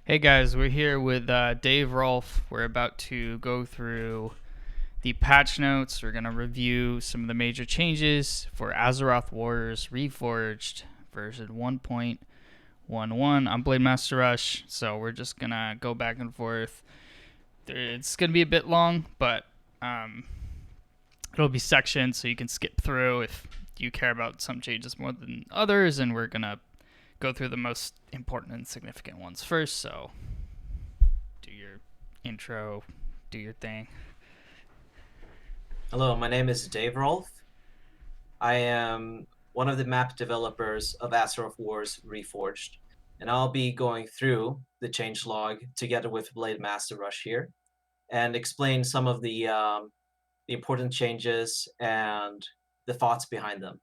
Hey guys, we're here with Dave Rolfe. We're about to go through the patch notes. We're going to review some of the major changes for Azeroth Wars Reforged version 1.11. I'm Blade Master Rush, so we're just going to go back and forth. It's going to be a bit long, but it'll be sectioned so you can skip through if you care about some changes more than others, and we're going to go through the most important and significant ones first. So do your intro, do your thing. Hello, my name is Dave Rolfe. I am one of the map developers of Azeroth Wars Reforged, and I'll be going through the changelog together with Blade Master Rush here and explain some of the important changes and the thoughts behind them.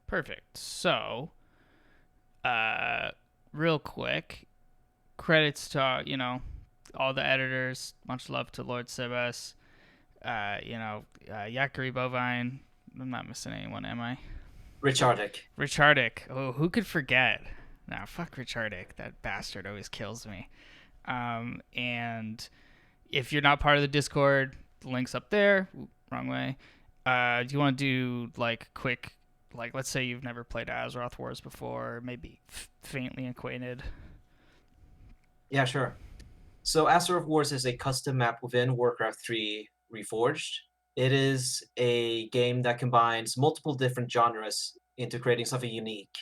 Perfect. So, uh, real quick, credits to all the editors. Much love to Lord Sebas. Yakari Bovine. I'm not missing anyone, am I? Richardic. Richardic. Oh, who could forget? Nah, fuck Richardic. That bastard always kills me. And if you're not part of the Discord, the link's up there. Ooh, wrong way. Do you want to do like quick, like let's say you've never played Azeroth Wars before, maybe faintly acquainted. Yeah, sure. So Azeroth Wars is a custom map within Warcraft 3 Reforged. It is a game that combines multiple different genres into creating something unique.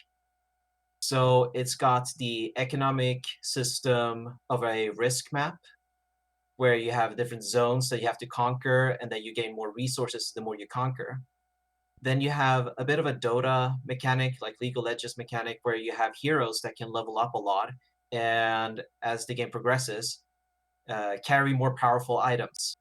So it's got the economic system of a risk map where you have different zones that you have to conquer and then you gain more resources the more you conquer. Then you have a bit of a Dota mechanic, like League of Legends mechanic, where you have heroes that can level up a lot. And as the game progresses, carry more powerful items.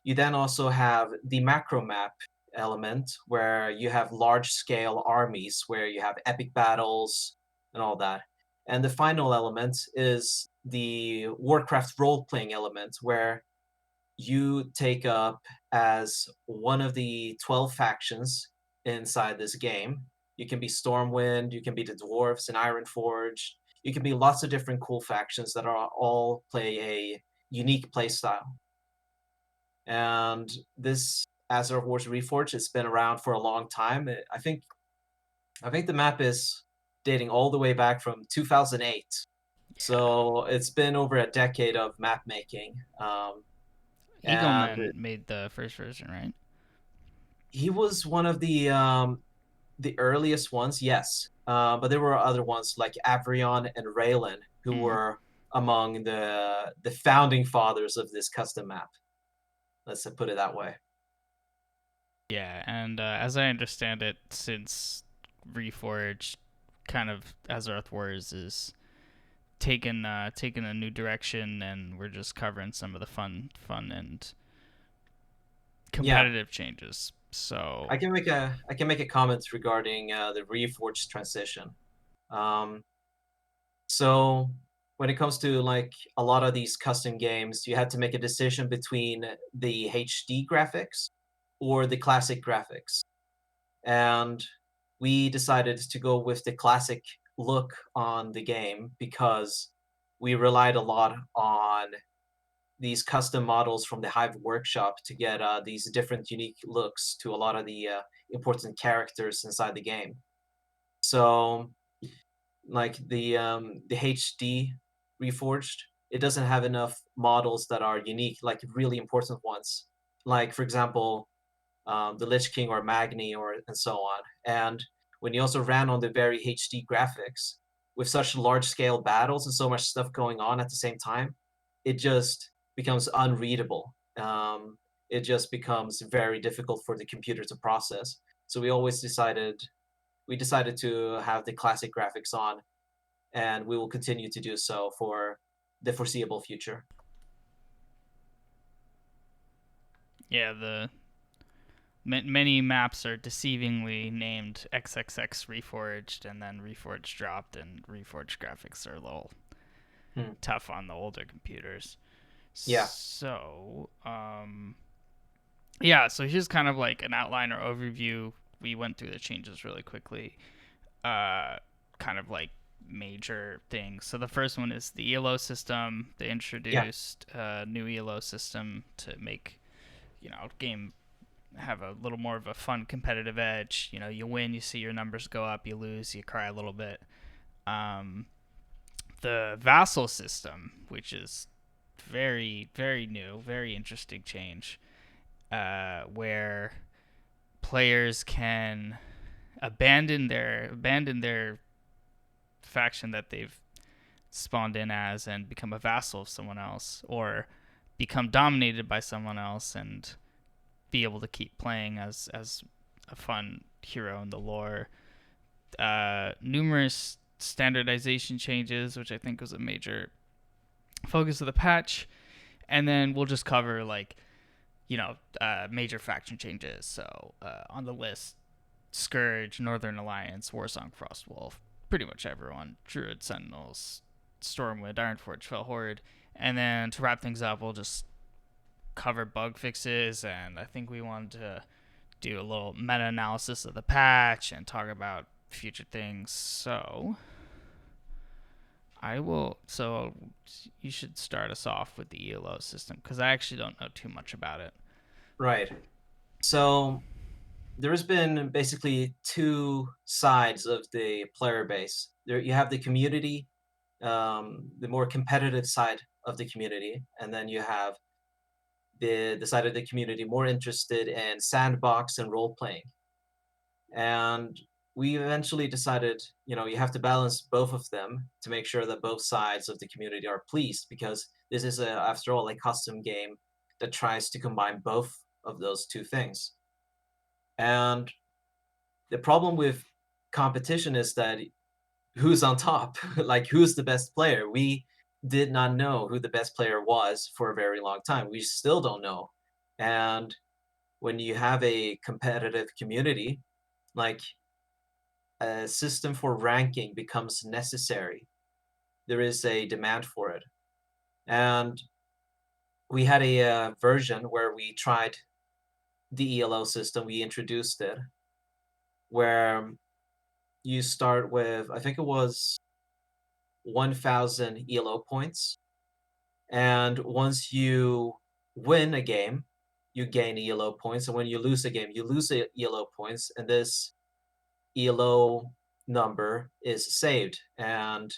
You then also have the macro map element where you have large scale armies where you have epic battles and all that. And the final element is the Warcraft role playing element where you take up as one of the 12 factions inside this game. You can be Stormwind, you can be the Dwarves and Ironforge, you can be lots of different cool factions that are all play a unique playstyle. And this Azeroth Wars Reforged, it's been around for a long time. I think the map is dating all the way back from 2008. Yeah, So it's been over a decade of map making. And Eagleman made the first version, right? he was one of the earliest ones, yes. But there were other ones like Avrion and Raylan who Mm. were among the founding fathers of this custom map. Let's put it that way. Yeah, and as I understand it, since Reforged, kind of Azeroth Wars is taken a new direction, and we're just covering some of the fun and Yeah, competitive changes. So I can make a comment regarding the Reforged transition. Um, so when it comes to like a lot of these custom games, you had to make a decision between the HD graphics or the classic graphics, and we decided to go with the classic look on the game because we relied a lot on these custom models from the Hive workshop to get these different unique looks to a lot of the important characters inside the game. So, like the HD Reforged, it doesn't have enough models that are unique, like really important ones. Like for example, the Lich King or Magni or and so on. And when you also ran on the very HD graphics with such large scale battles and so much stuff going on at the same time, it just becomes unreadable. It just becomes very difficult for the computer to process. So we decided to have the classic graphics on, and we will continue to do so for the foreseeable future. yeah, the many maps are deceivingly named XXX Reforged, and then Reforged dropped, and Reforged graphics are a little Hmm. tough on the older computers. Yeah, So here's kind of like an outline or overview. We went through the changes really quickly. Uh, kind of like major things. So the first one is the ELO system. They Yeah, introduced a new ELO system to make game have a little more of a fun competitive edge. You win, you see your numbers go up. You lose, you cry a little bit. Um, the Vassal system, which is very new, very interesting change, where players can abandon their faction that they've spawned in as and become a vassal of someone else, or become dominated by someone else and be able to keep playing as a fun hero in the lore. Numerous standardization changes, which I think was a major focus of the patch, and then we'll just cover major faction changes. So on the list, Scourge, Northern Alliance, Warsong, Frostwolf, pretty much everyone. Druids, Sentinels, Stormwind, Ironforge, Horde. And then to wrap things up, we'll just cover bug fixes, and I think we wanted to do a little meta analysis of the patch and talk about future things. So you should start us off with the ELO system because I actually don't know too much about it. right. So there's been basically two sides of the player base. There you have the community, the more competitive side of the community, and then you have the side of the community more interested in sandbox and role playing. And we eventually decided, you have to balance both of them to make sure that both sides of the community are pleased, because this is, after all, a custom game that tries to combine both of those two things. And the problem with competition is that who's on top? Like, who's the best player? We did not know who the best player was for a very long time. We still don't know. And when you have a competitive community, like, a system for ranking becomes necessary. There is a demand for it. And we had a version where we tried the ELO system, we introduced it, where you start with, I think it was 1,000 ELO points. And once you win a game, you gain ELO points. And when you lose a game, you lose ELO points. And this ELO number is saved. And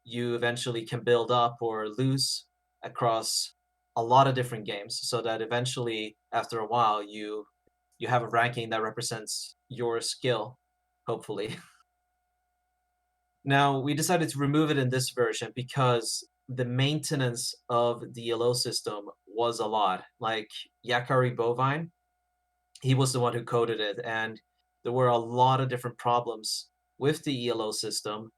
you eventually can build up or lose across a lot of different games, so that eventually, after a while, you have a ranking that represents your skill, hopefully. Now, we decided to remove it in this version because the maintenance of the ELO system was a lot. Like, Yakari Bovine, he was the one who coded it, and there were a lot of different problems with the ELO system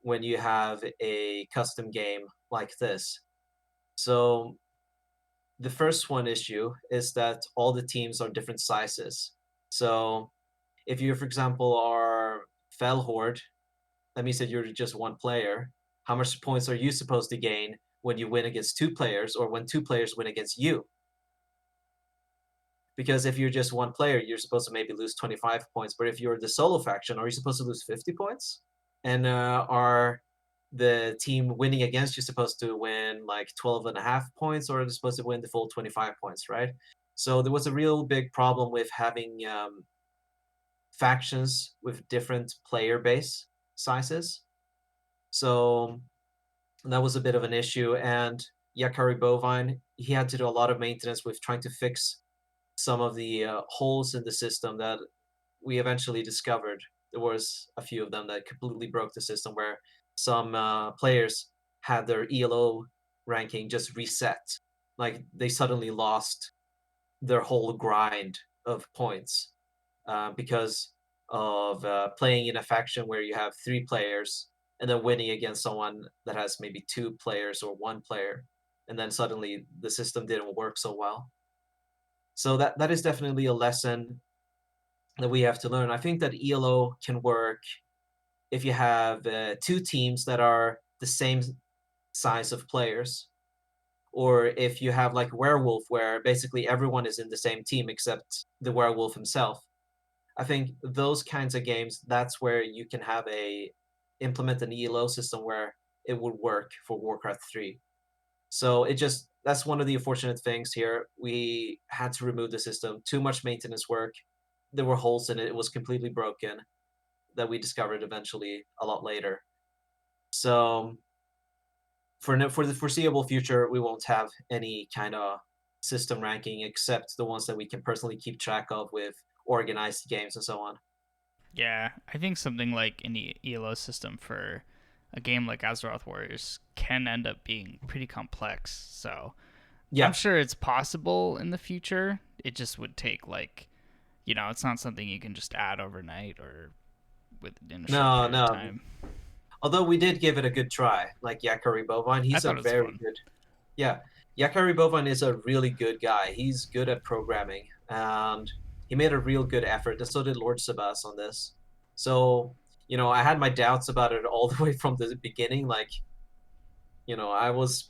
when you have a custom game like this. So the first one issue is that all the teams are different sizes. So if you, for example, are Fell Horde, that means that you're just one player. How much points are you supposed to gain when you win against two players, or when two players win against you? Because if you're just one player, you're supposed to maybe lose 25 points. But if you're the solo faction, are you supposed to lose 50 points? And are the team winning against you supposed to win like 12 and a half points, or are they supposed to win the full 25 points, right? So there was a real big problem with having factions with different player base sizes. So that was a bit of an issue. And Yakari Bovine, he had to do a lot of maintenance with trying to fix some of the holes in the system that we eventually discovered. There was a few of them that completely broke the system, where some players had their ELO ranking just reset. Like, they suddenly lost their whole grind of points because of playing in a faction where you have three players and then winning against someone that has maybe two players or one player, and then suddenly the system didn't work so well. So that is definitely a lesson that we have to learn. I think that ELO can work if you have two teams that are the same size of players, or if you have like Werewolf, where basically everyone is in the same team except the werewolf himself. I think those kinds of games, that's where you can have a implement an ELO system where it would work for Warcraft 3. So it just that's one of the unfortunate things here. We had to remove the system. Too much maintenance work. There were holes in it. It was completely broken that we discovered eventually a lot later. So for the foreseeable future, we won't have any kind of system ranking except the ones that we can personally keep track of with organized games and so on. Yeah, I think something like an ELO system for a game like Azeroth Warriors can end up being pretty complex. So I'm Yeah. sure it's possible in the future. It just would take like, it's not something you can just add overnight or within a short No, period of no. time. Although we did give it a good try, like Yakari Bovine, I he's a thought it was very fun. good. Yeah, Yakari Bovine is a really good guy. He's good at programming, and he made a real good effort, and so did Lord Sebas on this. So, I had my doubts about it all the way from the beginning. Like, I was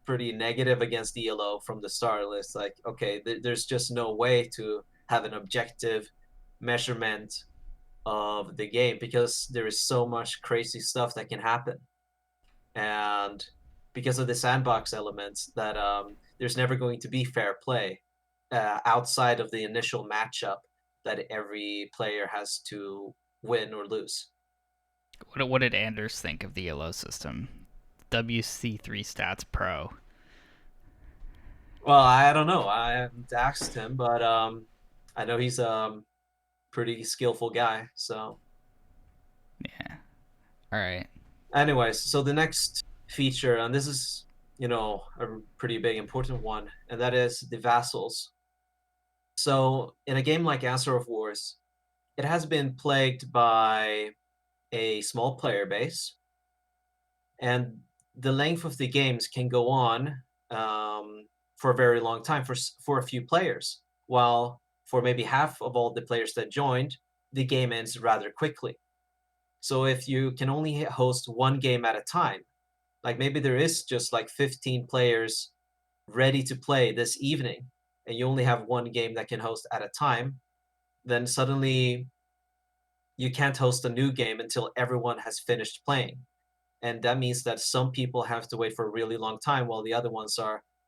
pretty negative against ELO from the start. It's like, okay, there's just no way to have an objective measurement of the game because there is so much crazy stuff that can happen. And because of the sandbox elements, that there's never going to be fair play outside of the initial matchup that every player has to win or lose. What did Anders think of the ELO system? WC3 Stats Pro. Well, I don't know. I haven't asked him, but I know he's a pretty skillful guy. So, Yeah. All right. anyways, so the next feature, and this is a pretty big important one, and that is the vassals. So, in a game like Azeroth Wars, it has been plagued by a small player base, and the length of the games can go on for a very long time for a few players. While for maybe half of all the players that joined, the game ends rather quickly. So if you can only host one game at a time, like maybe there is just like 15 players ready to play this evening, and you only have one game that can host at a time, then suddenly you can't host a new game until everyone has finished playing. And that means that some people have to wait for a really long time while the other ones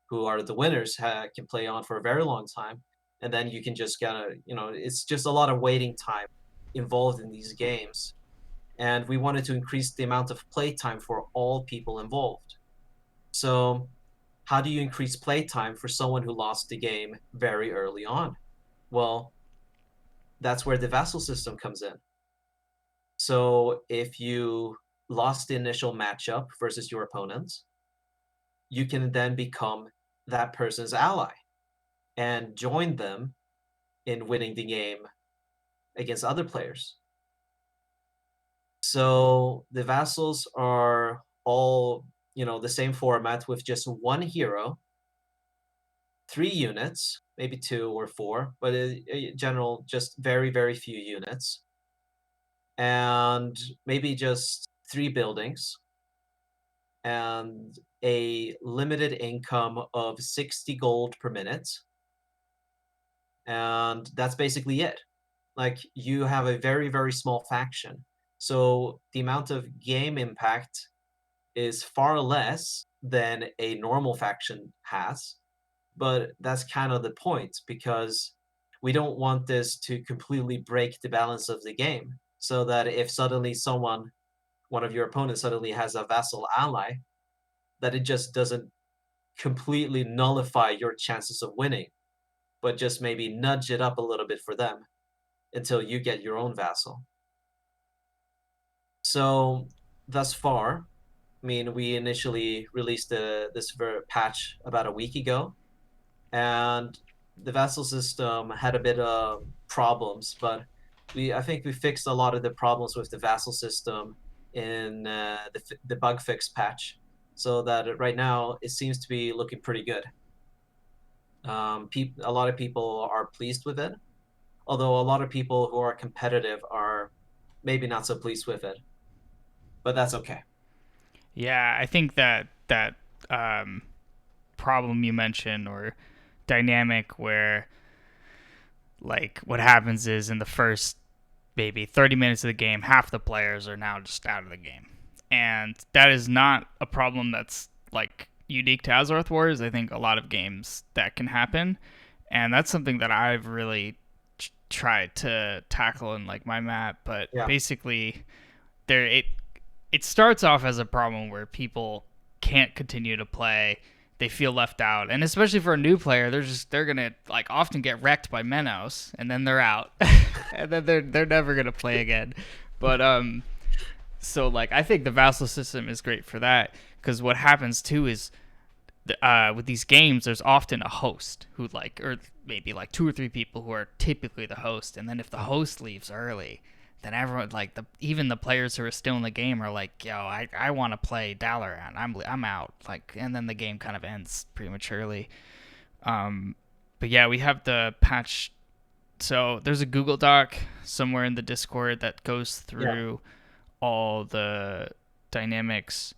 who are the winners can play on for a very long time. And then you can just kind of, it's just a lot of waiting time involved in these games. And we wanted to increase the amount of play time for all people involved. So how do you increase play time for someone who lost the game very early on? Well, that's where the vassal system comes in. So if you lost the initial matchup versus your opponents, you can then become that person's ally and join them in winning the game against other players. So the vassals are all, the same format with just one hero, 3 units, maybe 2 or 4, but in general, just very, very few units, and maybe just 3 buildings and a limited income of 60 gold per minute. And that's basically it. Like, you have a very, very small faction. So the amount of game impact is far less than a normal faction has. But that's kind of the point, because we don't want this to completely break the balance of the game. So that if suddenly one of your opponents suddenly has a vassal ally, that it just doesn't completely nullify your chances of winning, but just maybe nudge it up a little bit for them until you get your own vassal. So thus far, I mean, we initially released this patch about a week ago, and the vassal system had a bit of problems, but I think we fixed a lot of the problems with the vassal system in the bug fix patch, so that right now it seems to be looking pretty good. A lot of people are pleased with it, although a lot of people who are competitive are maybe not so pleased with it, but that's okay. Yeah, I think that um, problem you mentioned or dynamic where like what happens is in the first maybe 30 minutes of the game, half the players are now just out of the game. And that is not a problem that's like unique to Azeroth Wars. I think a lot of games that can happen. And that's something that I've really tried to tackle in like my map. But Yeah, basically, there it starts off as a problem where people can't continue to play. They feel left out, and especially for a new player, they're gonna like often get wrecked by Menos, and then they're out, and then they're never gonna play again. But so like I think the Vassal system is great for that because what happens too is with these games, there's often a host who like, or maybe like two or three people who are typically the host, and then if the host leaves early, then everyone like even the players who are still in the game are like, yo, I want to play Dalaran, I'm out, like, and then the game kind of ends prematurely. Um, but yeah, we have the patch. So there's a Google Doc somewhere in the Discord that goes yeah, through all the dynamics.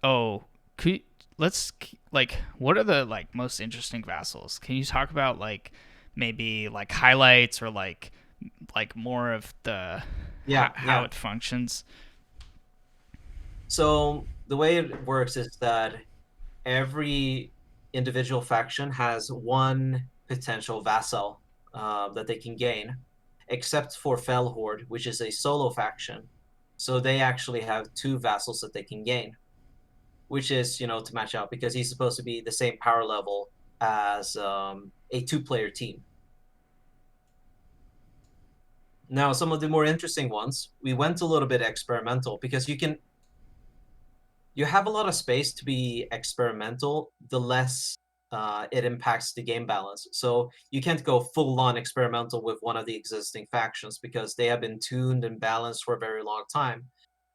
Oh, could let's like what are the like most interesting vassals? Can you talk about like maybe like highlights or like more of the yeah, how yeah. it functions? So the way it works is that every individual faction has one potential vassal that they can gain, except for Fell Horde, which is a solo faction. So they actually have two vassals that they can gain, which is, to match out because he's supposed to be the same power level as a two-player team. Now, some of the more interesting ones, we went a little bit experimental because you have a lot of space to be experimental, the less it impacts the game balance. So you can't go full on experimental with one of the existing factions because they have been tuned and balanced for a very long time.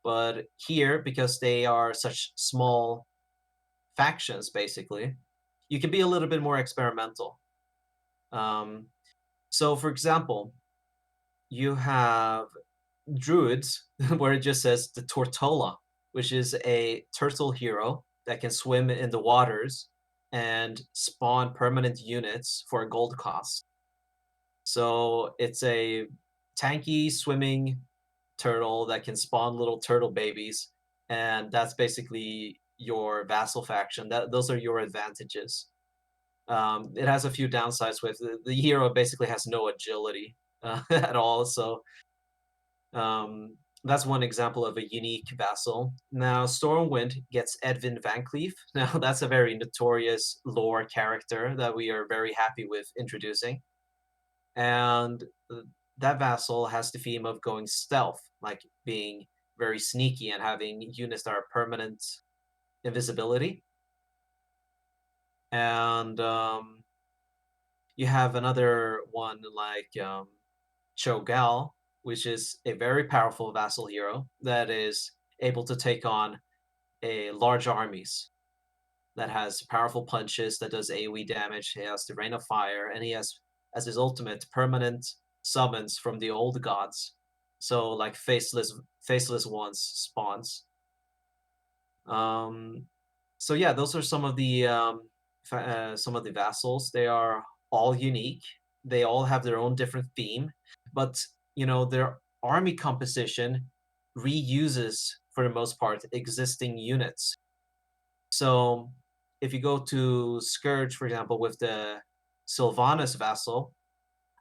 But here, because they are such small factions, basically, you can be a little bit more experimental. Um, so, for example, you have Druids, where it just says the Tortola, which is a turtle hero that can swim in the waters and spawn permanent units for a gold cost. So it's a tanky swimming turtle that can spawn little turtle babies, and that's basically your vassal faction. Those are your advantages. It has a few downsides with the hero basically has no agility at all, so um, that's one example of a unique vassal. Now, Stormwind gets Edwin Van Cleef. Now, that's a very notorious lore character that we are very happy with introducing. And that vassal has the theme of going stealth, like being very sneaky and having units that are permanent invisibility. And you have another one like Cho'Gall, which is a very powerful vassal hero that is able to take on a large armies that has powerful punches that does AoE damage. He has the Rain of Fire, and he has as his ultimate permanent summons from the old gods. So like faceless ones spawns. Um, so yeah, those are some of the vassals. They are all unique. They all have their own different theme, but their army composition reuses for the most part existing units. So if you go to Scourge, for example, with the Sylvanas vassal,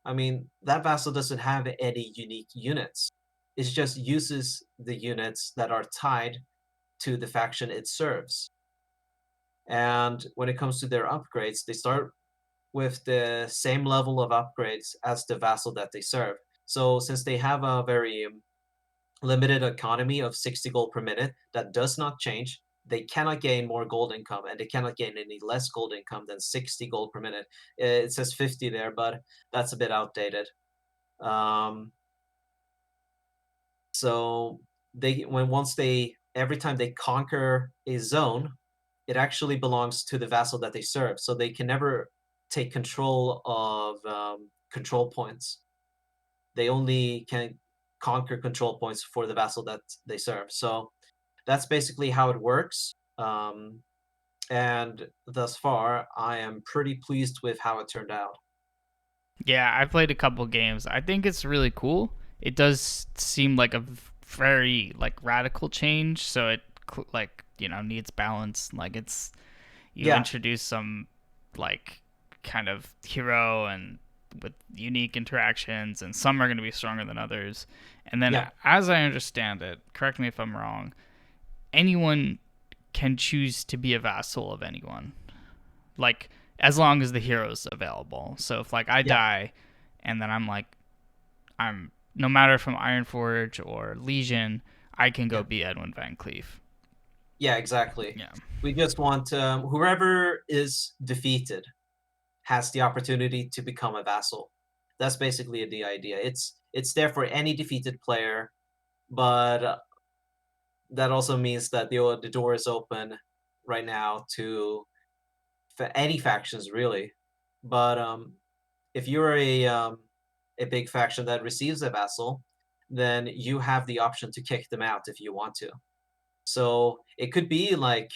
I mean that vassal doesn't have any unique units. It just uses the units that are tied to the faction it serves. And when it comes to their upgrades, they start with the same level of upgrades as the vassal that they serve. So since they have a very limited economy of 60 gold per minute that does not change, they cannot gain more gold income and they cannot gain any less gold income than 60 gold per minute. It says 50 there, but that's a bit outdated. Um, so every time they conquer a zone, it actually belongs to the vassal that they serve. So they can never take control of control points. They only can conquer control points for the vassal that they serve. So that's basically how it works. And thus far, I am pretty pleased with how it turned out. Yeah, I played a couple games. I think it's really cool. it does seem like a very like radical change. So it like needs balance. Like it's you Yeah, introduce some like kind of hero and with unique interactions, and some are going to be stronger than others. And then, yeah, as I understand it, correct me if I'm wrong, anyone can choose to be a vassal of anyone. Like as long as the hero's available. So if like I yeah, die, and then I'm no matter if I'm Ironforge or Legion, I can go yeah, be Edwin Van Cleef. yeah, exactly. Yeah. We just want whoever is defeated has the opportunity to become a vassal. That's basically the idea. It's there for any defeated player, but that also means that the door is open right now to any factions really. But if you're a big faction that receives a vassal, then you have the option to kick them out if you want to. So it could be like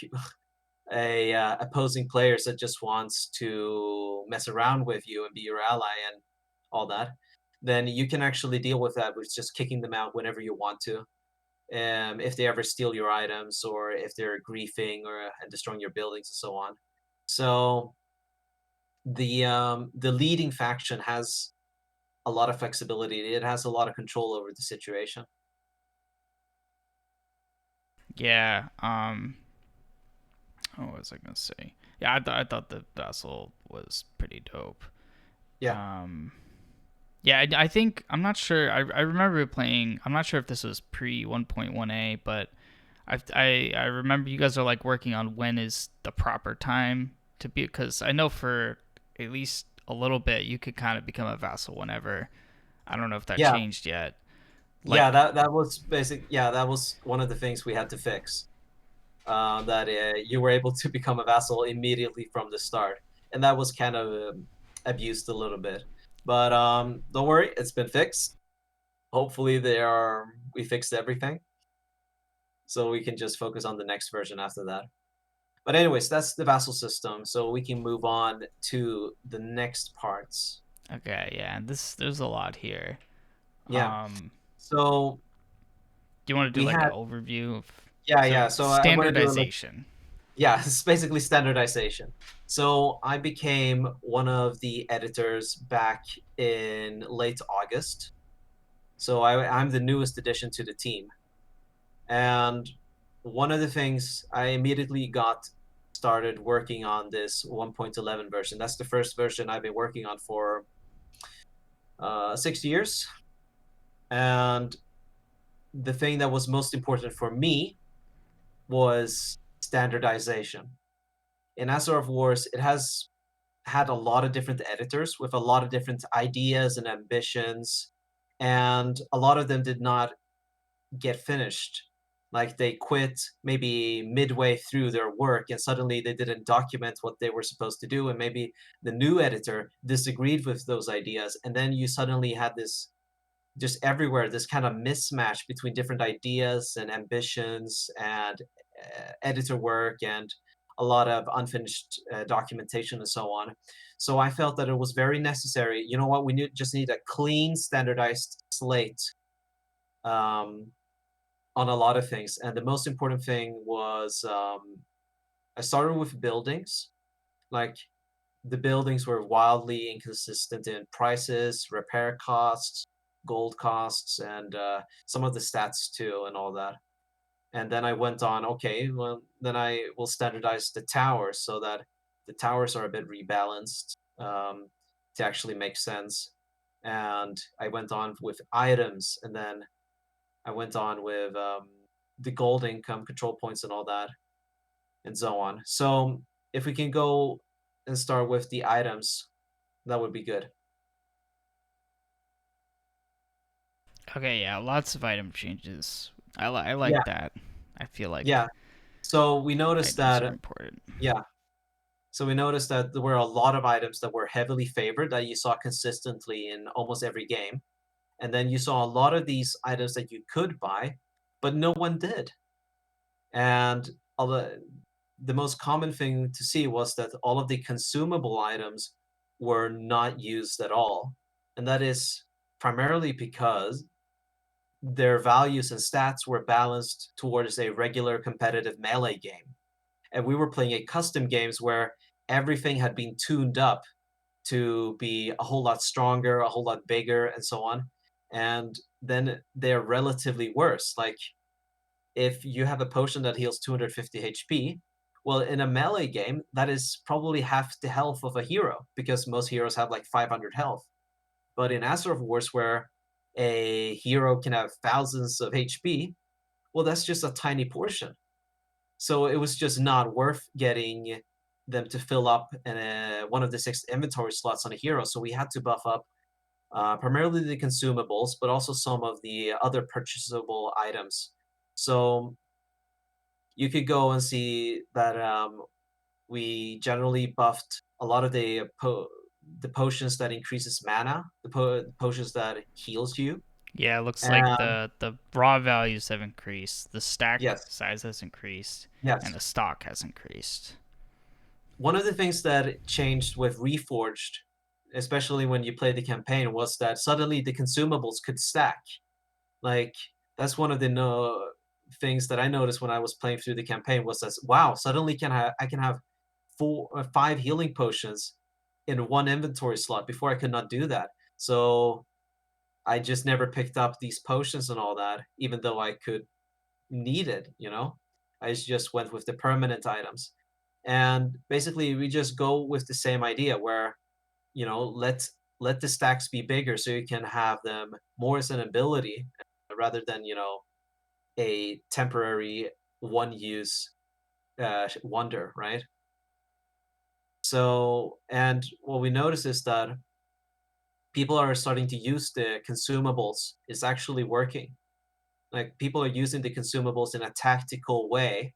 a opposing players that just wants to mess around with you and be your ally and all that. Then you can actually deal with that with just kicking them out whenever you want to. If they ever steal your items or if they're griefing or and destroying your buildings and so on. So the leading faction has a lot of flexibility. It has a lot of control over the situation. Yeah. What was I gonna say? Yeah, I thought the vassal was pretty dope. Yeah, Um, yeah, I think I'm not sure. I remember playing. I'm not sure if this was pre 1.1a, but I remember you guys are like working on when is the proper time to be, because I know for at least a little bit you could kind of become a vassal whenever. I don't know if that yeah, changed yet. yeah. Like, That was basic. Yeah, that was one of the things we had to fix. That you were able to become a vassal immediately from the start, and that was kind of abused a little bit. But don't worry, it's been fixed. Hopefully, we fixed everything, so we can just focus on the next version after that. But anyways, that's the vassal system, so we can move on to the next parts. okay, yeah, there's a lot here. Yeah. Um, So do you want to do we like an had overview of yeah, so yeah. So I want to do it like standardization? yeah, it's basically standardization. So I became one of the editors back in late August. So I'm the newest addition to the team. And one of the things I immediately got started working on this 1.11 version. That's the first version I've been working on for 6 years. And the thing that was most important for me was standardization. In Azeroth Wars, it has had a lot of different editors with a lot of different ideas and ambitions, and a lot of them did not get finished. Like they quit maybe midway through their work and suddenly they didn't document what they were supposed to do, and maybe the new editor disagreed with those ideas, and then you suddenly had this just everywhere this kind of mismatch between different ideas and ambitions and editor work and a lot of unfinished documentation and so on. So I felt that it was very necessary. You know what? Just need a clean, standardized slate um, on a lot of things. And the most important thing was I started with buildings. Like the buildings were wildly inconsistent in prices, repair costs, gold costs, and some of the stats too, and all that. And then I went on, okay, well, then I will standardize the towers so that the towers are a bit rebalanced to actually make sense. And I went on with items, and then I went on with the gold income control points and all that, and so on. So if we can go and start with the items, that would be good. Okay, yeah, lots of item changes. I Yeah, like that. I feel like yeah. So we noticed items are that, important. yeah. So we noticed that there were a lot of items that were heavily favored that you saw consistently in almost every game. And then you saw a lot of these items that you could buy, but no one did. And all the most common thing to see was that all of the consumable items were not used at all. And that is primarily because their values and stats were balanced towards a regular competitive melee game. And we were playing a custom games where everything had been tuned up to be a whole lot stronger, a whole lot bigger, and so on. And then they're relatively worse. Like if you have a potion that heals 250 HP, well, in a melee game, that is probably half the health of a hero because most heroes have like 500 health. But in Azeroth Wars, where a hero can have thousands of HP, well, that's just a tiny portion. So it was just not worth getting them to fill up one of the 6 inventory slots on a hero. So we had to buff up primarily the consumables, but also some of the other purchasable items. So you could go and see that we generally buffed a lot of the potions that increases mana, the potions that heals you. Yeah, it looks like And the raw values have increased, the stack yes, size has increased, and yes. the stock has increased. One of the things that changed with Reforged, especially when you play the campaign, was that suddenly the consumables could stack. Like that's one of the things that I noticed when I was playing through the campaign was that wow, suddenly I can have 5 healing potions in one inventory slot. Before I could not do that. So I just never picked up these potions and all that, even though I could need it, you know? I just went with the permanent items. And basically we just go with the same idea where, let the stacks be bigger so you can have them more as an ability rather than, a temporary one use wonder, right? So, and what we notice is that people are starting to use the consumables. It's actually working. Like people are using the consumables in a tactical way,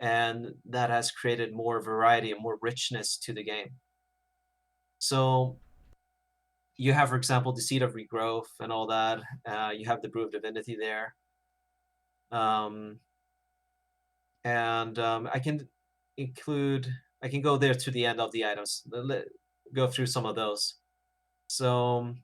and that has created more variety and more richness to the game. So you have, for example, the Seed of Regrowth and all that. You have the Brew of Divinity there. Um, and include, I can go there to the end of the items, go through some of those. So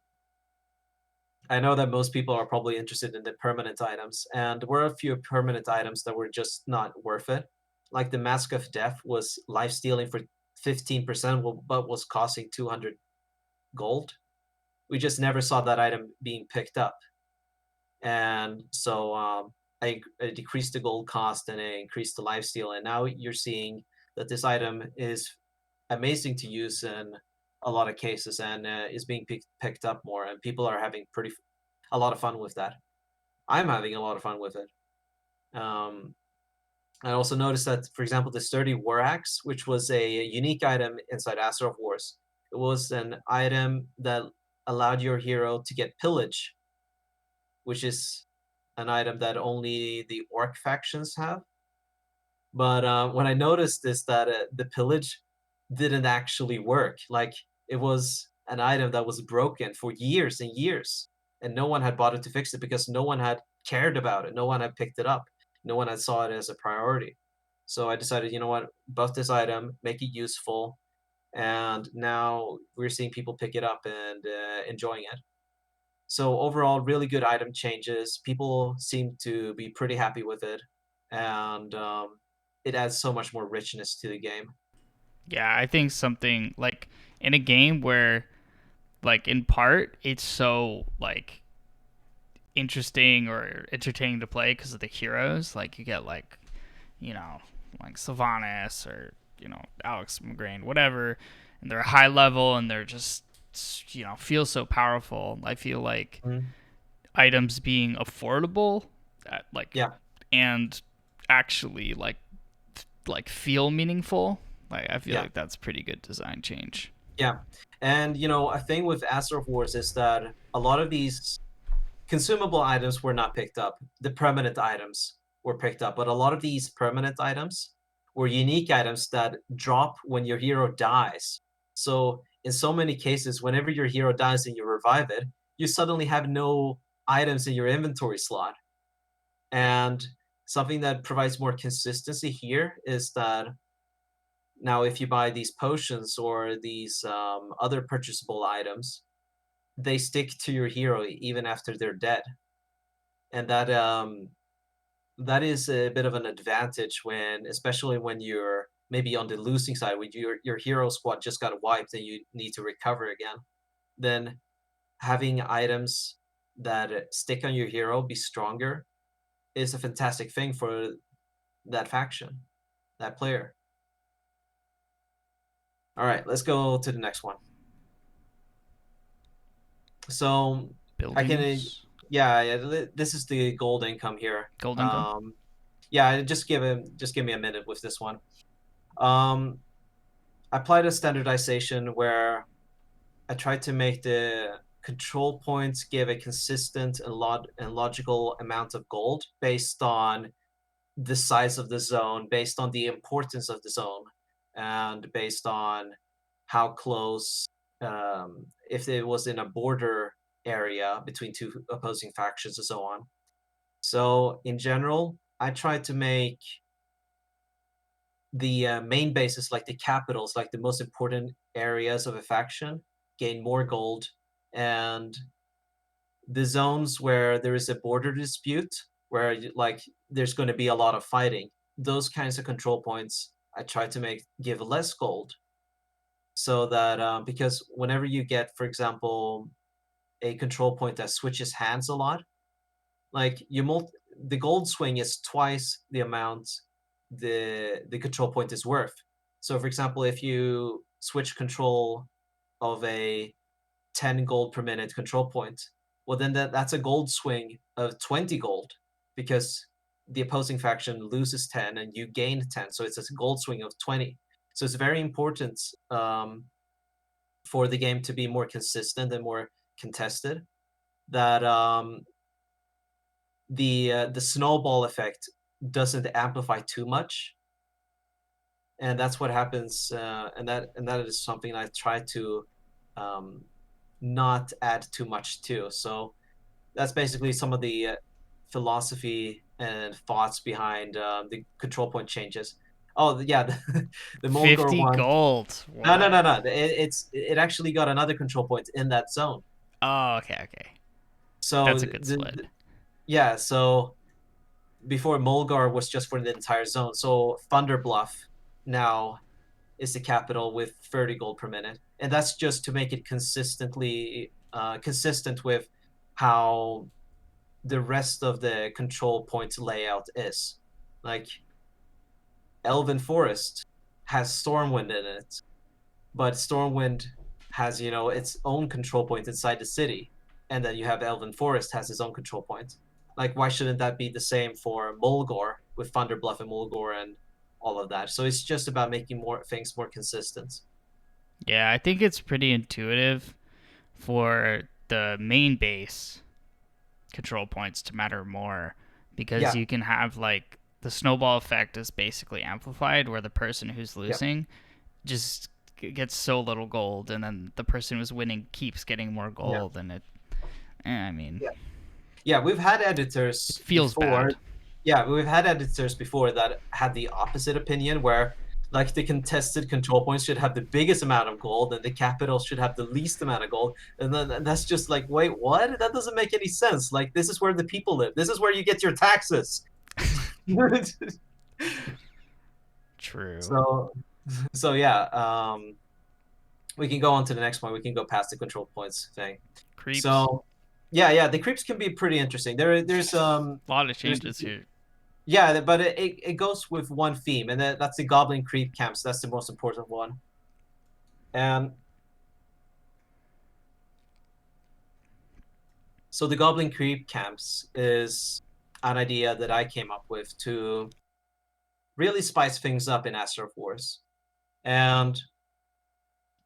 I know that most people are probably interested in the permanent items, and there were a few permanent items that were just not worth it. Like the Mask of Death was life stealing for 15%, but was costing 200 gold. We just never saw that item being picked up. And so I decreased the gold cost and I increased the lifesteal. And now you're seeing that this item is amazing to use in a lot of cases and is being picked up more. And people are having a lot of fun with that. I'm having a lot of fun with it. Um, I also noticed that, for example, the Sturdy War Axe, which was a unique item inside Azeroth Wars, it was an item that allowed your hero to get pillage, which is an item that only the orc factions have. But when I noticed this, that the pillage didn't actually work. Like it was an item that was broken for years and years, and no one had bothered to fix it because no one had cared about it. No one had picked it up. No one had saw it as a priority. So I decided, you know what, buff this item, make it useful, and now we're seeing people pick it up and enjoying it. So overall, really good item changes. People seem to be pretty happy with it, and it adds so much more richness to the game. Yeah, I think something like in a game where like in part it's so like interesting or entertaining to play because of the heroes. Like you get like you know like Sylvanas or Alex McGrain, whatever, and they're high level and they're just feel so powerful. I feel like Mhm. items being affordable, like Yeah, and actually feel meaningful. Like I feel yeah, like that's pretty good design change. yeah. And a thing with Azeroth Wars is that a lot of these consumable items were not picked up. The permanent items were picked up, but a lot of these permanent items were unique items that drop when your hero dies. So in so many cases, whenever your hero dies and you revive it, you suddenly have no items in your inventory slot. And something that provides more consistency here is that now if you buy these potions or these other purchasable items, they stick to your hero even after they're dead. and that is a bit of an advantage when, especially when you're maybe on the losing side, when your hero squad just got wiped and you need to recover again. Then having items that stick on your hero, be stronger, is a fantastic thing for that faction, that player. All right, let's go to the next one. So I can, Buildings. yeah, this is the gold income here. Gold income. Yeah, just give me a minute with this one. Um, I applied a standardization where I tried to make the control points give a consistent and logical amount of gold based on the size of the zone, based on the importance of the zone, and based on how close, if it was in a border area between two opposing factions and so on. So in general, I tried to make the main bases, like the capitals, like the most important areas of a faction, gain more gold, and the zones where there is a border dispute, where like there's going to be a lot of fighting, those kinds of control points I try to make give less gold, so that because whenever you get, for example, a control point that switches hands a lot, like the gold swing is twice the amount the control point is worth. So for example, if you switch control of a 10 gold per minute control point, well then that's a gold swing of 20 gold, because the opposing faction loses 10 and you gain 10, so it's a gold swing of 20. So it's very important, for the game to be more consistent and more contested, that the snowball effect doesn't amplify too much, and that's what happens. And that is something I try to um, not add too much to. So that's basically some of the philosophy and thoughts behind the control point changes. Oh yeah, the Mulgar 50 one. gold. No, no, no, What? no. It actually got another control point in that zone. Oh, okay, okay. So That's a good split. yeah, so before Mulgar was just for the entire zone. So Thunderbluff now is the capital with 30 gold per minute, and that's just to make it consistent with how the rest of the control points layout is. Like Elven Forest has Stormwind in it, but Stormwind has, its own control point inside the city, and then you have Elven Forest has its own control point. Like, why shouldn't that be the same for Mulgore with Thunderbluff and Mulgore and all of that? So it's just about making more things more consistent. Yeah, I think it's pretty intuitive for the main base control points to matter more, because Yeah, you can have like the snowball effect is basically amplified where the person who's yeah, losing just gets so little gold, and then the person who's winning keeps getting more yeah, gold, and I mean, yeah. Yeah, we've had it editors feels before. bad. Yeah, we've had editors before that had the opposite opinion, where like the contested control points should have the biggest amount of gold and the capital should have the least amount of gold. And then that's just like, wait, what? That doesn't make any sense. Like, this is where the people live. This is where you get your taxes. True. so so yeah, we can go on to the next one. We can go past the control points thing. Creeps. So yeah, the creeps can be pretty interesting. A lot of There's changes here. Yeah, but it goes with one theme, and that's the Goblin creep camps. That's the most important one. And so the Goblin creep camps is an idea that I came up with to really spice things up in Azeroth Wars. And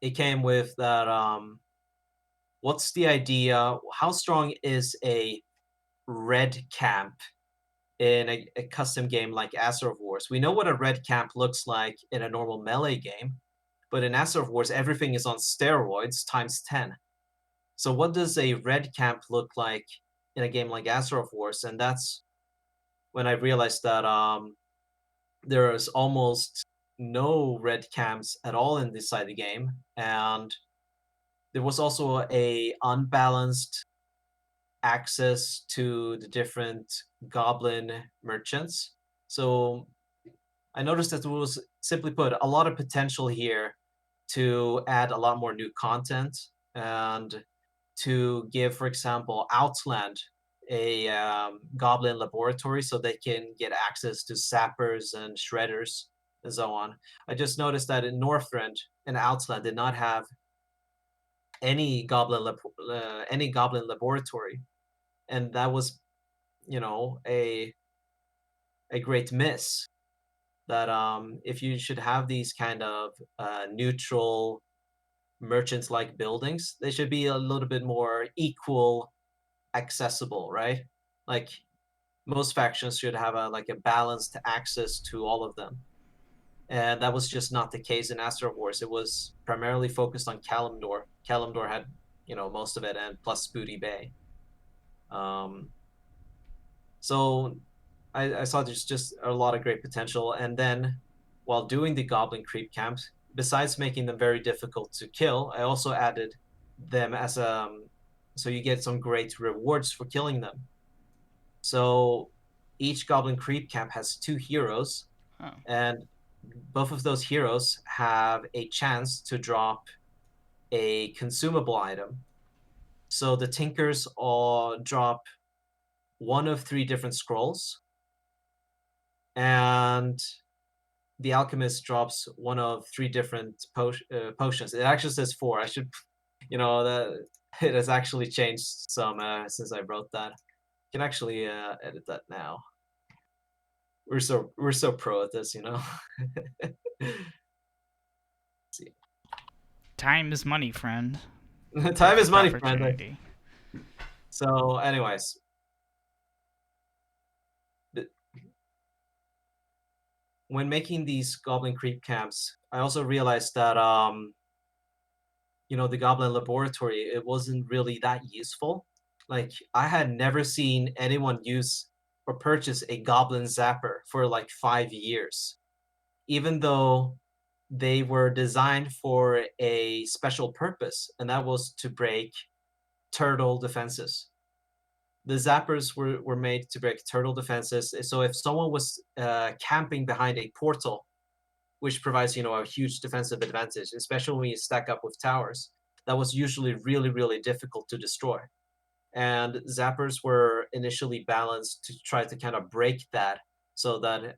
it came with that, what's the idea? How strong is a red camp in a custom game like Azeroth Wars? We know what a red camp looks like in a normal melee game, but in Azeroth Wars, everything is on steroids times 10. So what does a red camp look like in a game like Azeroth Wars? And that's when I realized that there is almost no red camps at all in this side of the game, and there was also a unbalanced access to the different goblin merchants. So I noticed that there was, simply put, a lot of potential here to add a lot more new content and to give, for example, Outland a goblin laboratory so they can get access to sappers and shredders and so on. I just noticed that in Northrend and Outland did not have any any goblin laboratory, and that was, a great miss. That if you should have these kind of neutral merchants like buildings, they should be a little bit more equal accessible, right? Like most factions should have a balanced access to all of them. And that was just not the case in Azeroth Wars. It was primarily focused on Kalimdor. Kalimdor had, most of it, and plus Booty Bay. Um, so I saw there's just a lot of great potential. And then while doing the Goblin Creep camps, besides making them very difficult to kill, I also added them as so you get some great rewards for killing them. So each Goblin Creep camp has 2 heroes, Oh. and both of those heroes have a chance to drop a consumable item. So the Tinkers all drop one of 3 different scrolls, and the Alchemist drops one of 3 different potions. It actually says 4. I should, that it has actually changed some since I wrote that. I can actually edit that now. We're so pro at this, see. Time is money, friend. Time is Perfect money, friend. opportunity. So, anyways, when making these Goblin Creep camps, I also realized that the Goblin Laboratory, it wasn't really that useful. Like I had never seen anyone use or purchase a Goblin Zapper for like 5 years, even though they were designed for a special purpose, and that was to break turtle defenses. The zappers were made to break turtle defenses. So if someone was camping behind a portal, which provides a huge defensive advantage, especially when you stack up with towers, that was usually really, really difficult to destroy. And zappers were initially balanced to try to kind of break that, so that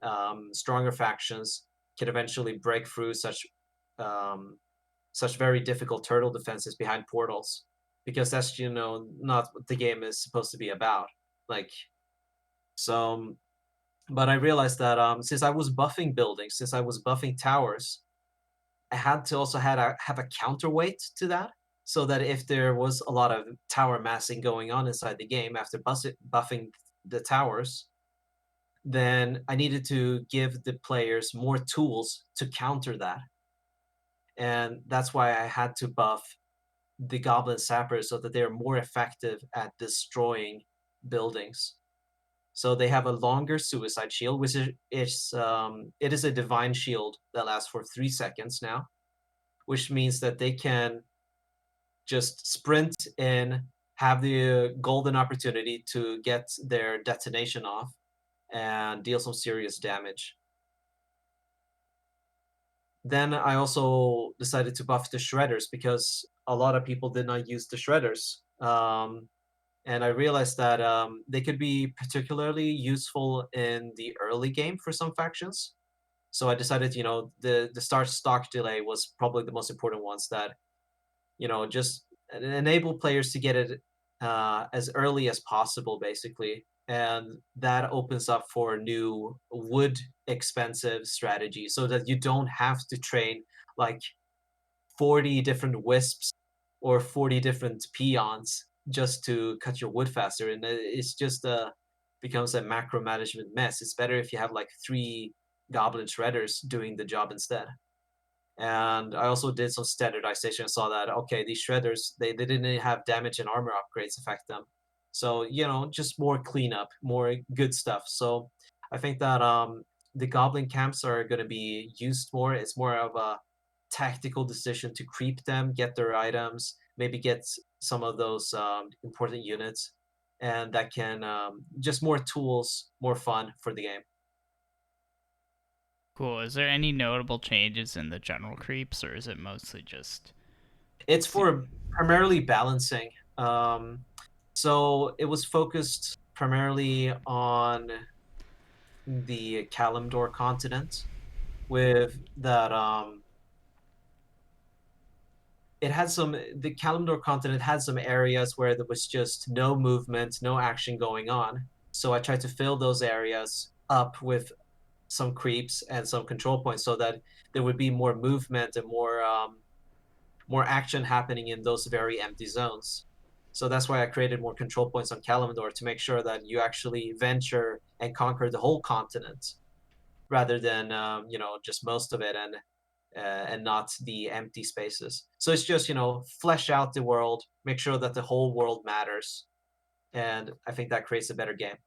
stronger factions could eventually break through such very difficult turtle defenses behind portals, because that's not what the game is supposed to be about. Like so, but I realized that since I was buffing buildings, since I was buffing towers, I had to also have a counterweight to that, so that if there was a lot of tower massing going on inside the game after buffing the towers, then I needed to give the players more tools to counter that. And that's why I had to buff the Goblin Sappers so that they're more effective at destroying buildings. So they have a longer suicide shield, which it is a divine shield that lasts for 3 seconds now, which means that they can just sprint in, have the golden opportunity to get their detonation off, and deal some serious damage. Then I also decided to buff the shredders because a lot of people did not use the shredders. And I realized that they could be particularly useful in the early game for some factions. So I decided, the start stock delay was probably the most important ones, that, just enable players to get it as early as possible, basically. And that opens up for new wood expensive strategies, so that you don't have to train like 40 different wisps or 40 different peons just to cut your wood faster. And it's just becomes a macro management mess. It's better if you have like 3 goblin shredders doing the job instead. And I also did some standardization and saw that, okay, these shredders, they didn't have damage and armor upgrades affect them. So, just more cleanup, more good stuff. So I think that the goblin camps are going to be used more. It's more of a tactical decision to creep them, get their items, maybe get some of those important units. and that can just more tools, more fun for the game. Cool. Is there any notable changes in the general creeps, or is it mostly just? It's for primarily balancing. So it was focused primarily on the Kalimdor continent with that it had some the Kalimdor continent had some areas where there was just no movement, no action going on. So I tried to fill those areas up with some creeps and some control points so that there would be more movement and more action happening in those very empty zones. So that's why I created more control points on Kalimdor to make sure that you actually venture and conquer the whole continent rather than just most of it and not the empty spaces. So it's just flesh out the world, make sure that the whole world matters, and I think that creates a better game.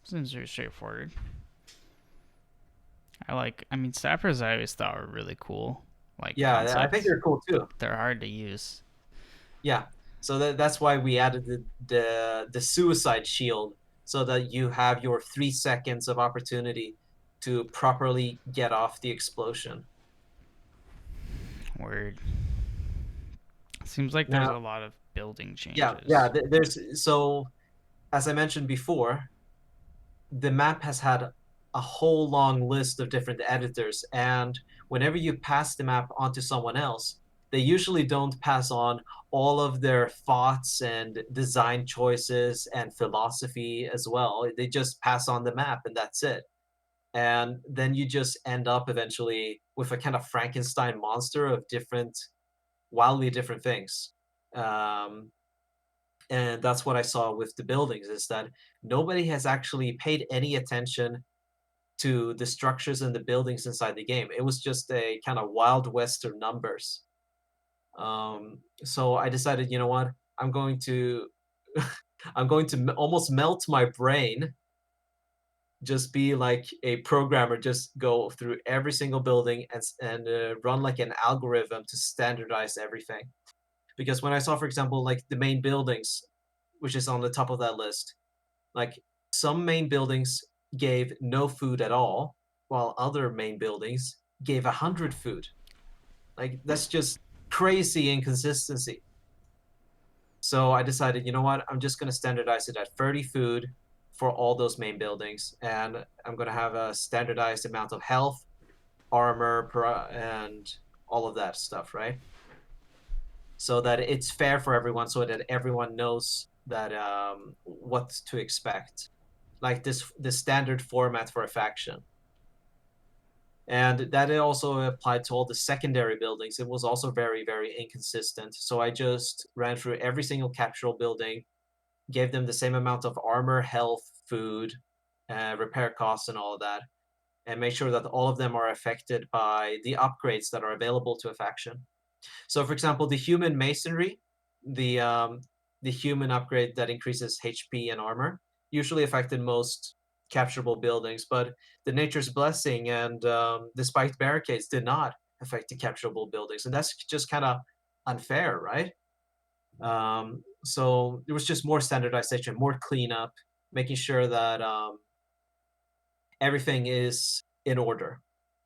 Seems very straightforward. I mean, staffers I always thought were really cool. Like Yeah, I think concept. they're cool too. They're hard to use. Yeah, so that's why we added the suicide shield so that you have your 3 seconds of opportunity to properly get off the explosion. Word. Seems like there's Now, a lot of building yeah, changes. there's so as I mentioned before, the map has had a whole long list of different editors, and whenever you pass the map onto someone else, they usually don't pass on all of their thoughts and design choices and philosophy as well. They just pass on the map and that's it. And then you just end up eventually with a kind of Frankenstein monster of wildly different things. Um, and that's what I saw with the buildings is that nobody has actually paid any attention to the structures and the buildings inside the game. It was just a kind of wild west of numbers. So I decided, you know what, I'm going to I'm going to almost melt my brain, just be like a programmer, just go through every single building and run like an algorithm to standardize everything. Because when I saw, for example, like the main buildings, which is on the top of that list, like some main buildings gave no food at all, while other main buildings gave 100 food. Like that's just crazy inconsistency. So I decided, you know what, I'm just going to standardize it at 30 food for all those main buildings, and I'm going to have a standardized amount of health, armor, and all of that stuff, right? So that it's fair for everyone, so that everyone knows that what to expect, like the standard format for a faction. And that also applied to all the secondary buildings. It was also very, very inconsistent. So I just ran through every single captural building, gave them the same amount of armor, health, food, repair costs, and all of that, and make sure that all of them are affected by the upgrades that are available to a faction. So, for example, the human masonry, the um, the human upgrade that increases HP and armor, usually affected most capturable buildings, but the nature's blessing and the spiked barricades did not affect the capturable buildings, and that's just kind of unfair, right? So there was just more standardization, more cleanup, making sure that everything is in order.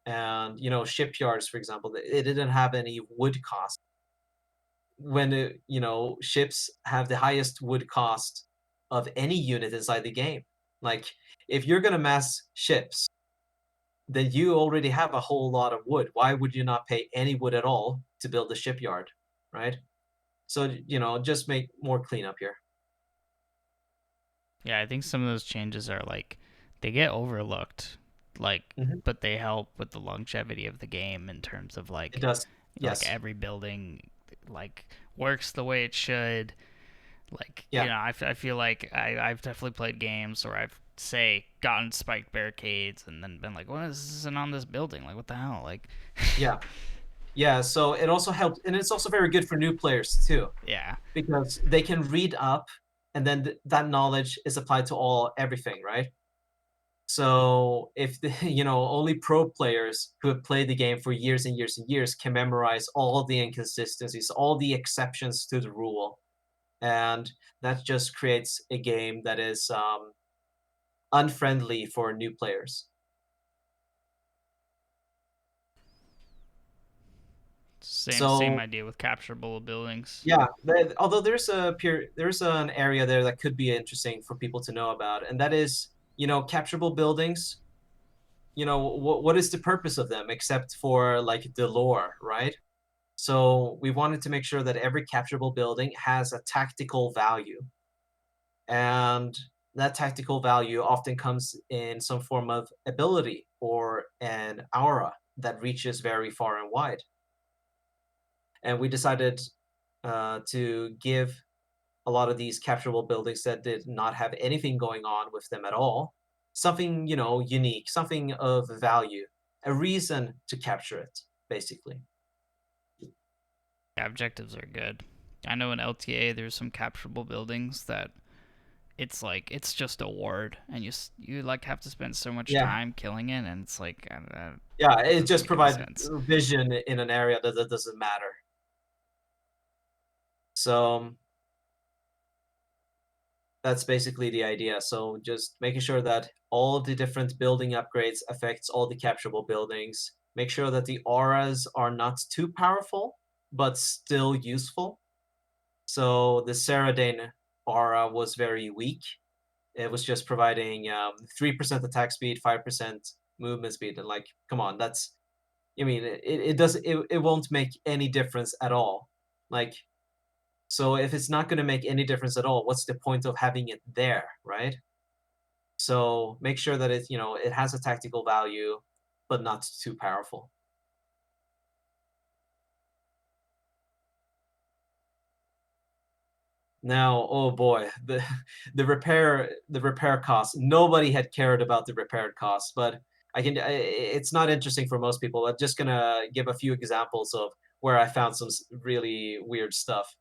And shipyards, for example, it didn't have any wood cost when ships have the highest wood cost of any unit inside the game. Like if you're gonna mass ships, then you already have a whole lot of wood. Why would you not pay any wood at all to build a shipyard, right? So just make more cleanup here. Yeah, I think some of those changes are like they get overlooked, like, Mm-hmm. but they help with the longevity of the game in terms of It does. like Yes. every building like works the way it should. Like Yeah. I feel like I've definitely played games where I've say gotten spiked barricades and then been like, what isn't on this building? Like what the hell? Like Yeah. Yeah. So it also helps, and it's also very good for new players too, yeah, because they can read up, and then that knowledge is applied to everything, right? So if only pro players who have played the game for years and years and years can memorize all the inconsistencies, all the exceptions to the rule, and that just creates a game that is unfriendly for new players. Same So idea with capturable buildings. yeah, although there's an area there that could be interesting for people to know about, and that is capturable buildings. What is the purpose of them except for like the lore, right? So we wanted to make sure that every capturable building has a tactical value, and that tactical value often comes in some form of ability or an aura that reaches very far and wide. And we decided to give a lot of these capturable buildings that did not have anything going on with them at all something unique, something of value, a reason to capture it, basically. Yeah, objectives are good. I know in LTA there's some capturable buildings that it's just a ward, and you like have to spend so much Yeah, time killing it, and it's like yeah, it it doesn't just make any provides sense. vision in an area that doesn't matter. So that's basically the idea. So just making sure that all the different building upgrades affects all the capturable buildings. Make sure that the auras are not too powerful, but still useful. So the Saradane aura was very weak. It was just providing 3% attack speed, 5% movement speed, and like, come on, that's. I mean, it won't make any difference at all. Like, so if it's not going to make any difference at all, what's the point of having it there, right? So make sure that it has a tactical value, but not too powerful. Now, oh boy, the repair costs. Nobody had cared about the repair costs, but it's not interesting for most people. I'm just gonna give a few examples of where I found some really weird stuff.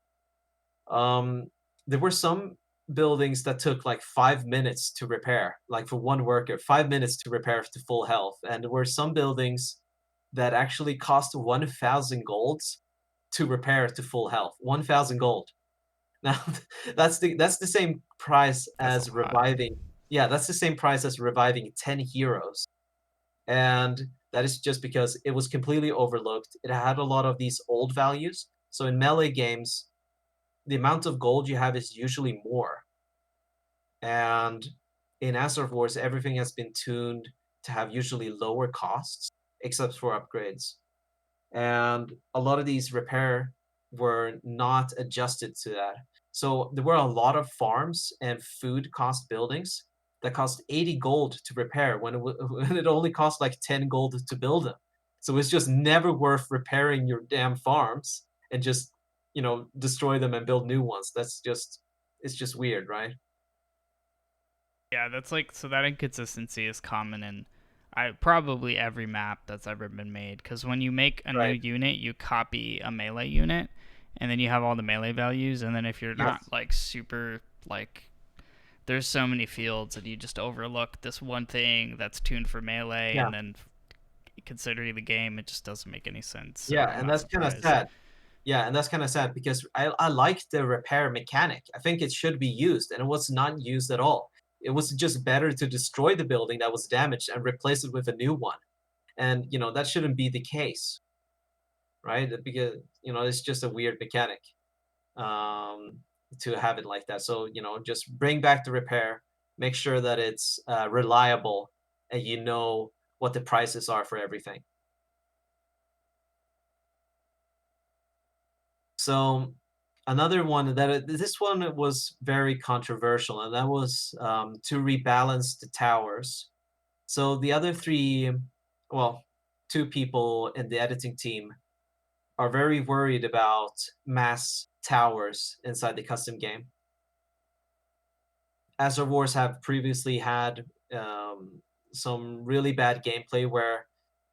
Um, there were some buildings that took like 5 minutes to repair, like for one worker, 5 minutes to repair to full health, and there were some buildings that actually cost 1,000 golds to repair to full health. 1,000 gold. Now, that's the same price That's as a lot. reviving. Yeah, that's the same price as reviving 10 heroes. And that is just because it was completely overlooked. It had a lot of these old values. So in melee games, the amount of gold you have is usually more. And in Azeroth Wars, everything has been tuned to have usually lower costs, except for upgrades. And a lot of these repair were not adjusted to that. So there were a lot of farms and food cost buildings that cost 80 gold to repair when when it only cost like 10 gold to build them. So it's just never worth repairing your damn farms and just, destroy them and build new ones. It's just weird, right? Yeah, that's like so that inconsistency is common in I probably every map that's ever been made. Because when you make a new Right. unit, you copy a melee unit, and then you have all the melee values. And then if you're not Yes. like super like there's so many fields and you just overlook this one thing that's tuned for melee, Yeah. and then considering the game, it just doesn't make any sense. So Yeah, I'm and not that's kind of surprised. sad. Yeah, and that's kind of sad because I like the repair mechanic. I think it should be used, and it was not used at all. It was just better to destroy the building that was damaged and replace it with a new one. And that shouldn't be the case, right? Because it's just a weird mechanic um, to have it like that. So just bring back the repair, make sure that it's reliable, and you know what the prices are for everything. So another one that this one was very controversial, and that was to rebalance the towers. So the other three, well, two people in the editing team are very worried about mass towers inside the custom game. Azure Wars have previously had some really bad gameplay where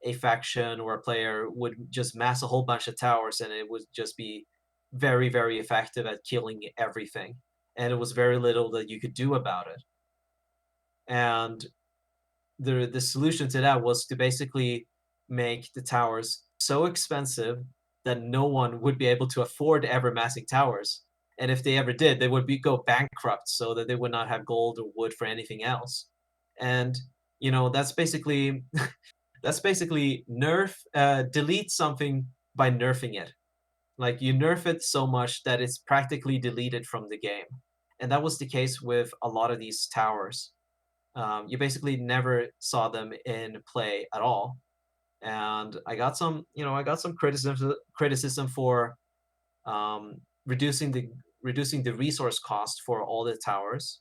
a faction or a player would just mass a whole bunch of towers and it would just be very, very effective at killing everything. And it was very little that you could do about it. And the solution to that was to basically make the towers so expensive that no one would be able to afford ever massing towers. And if they ever did, they would go bankrupt so that they would not have gold or wood for anything else. And that's basically delete something by nerfing it. Like you nerf it so much that it's practically deleted from the game. And that was the case with a lot of these towers. You basically never saw them in play at all. And I got some criticism for reducing the resource cost for all the towers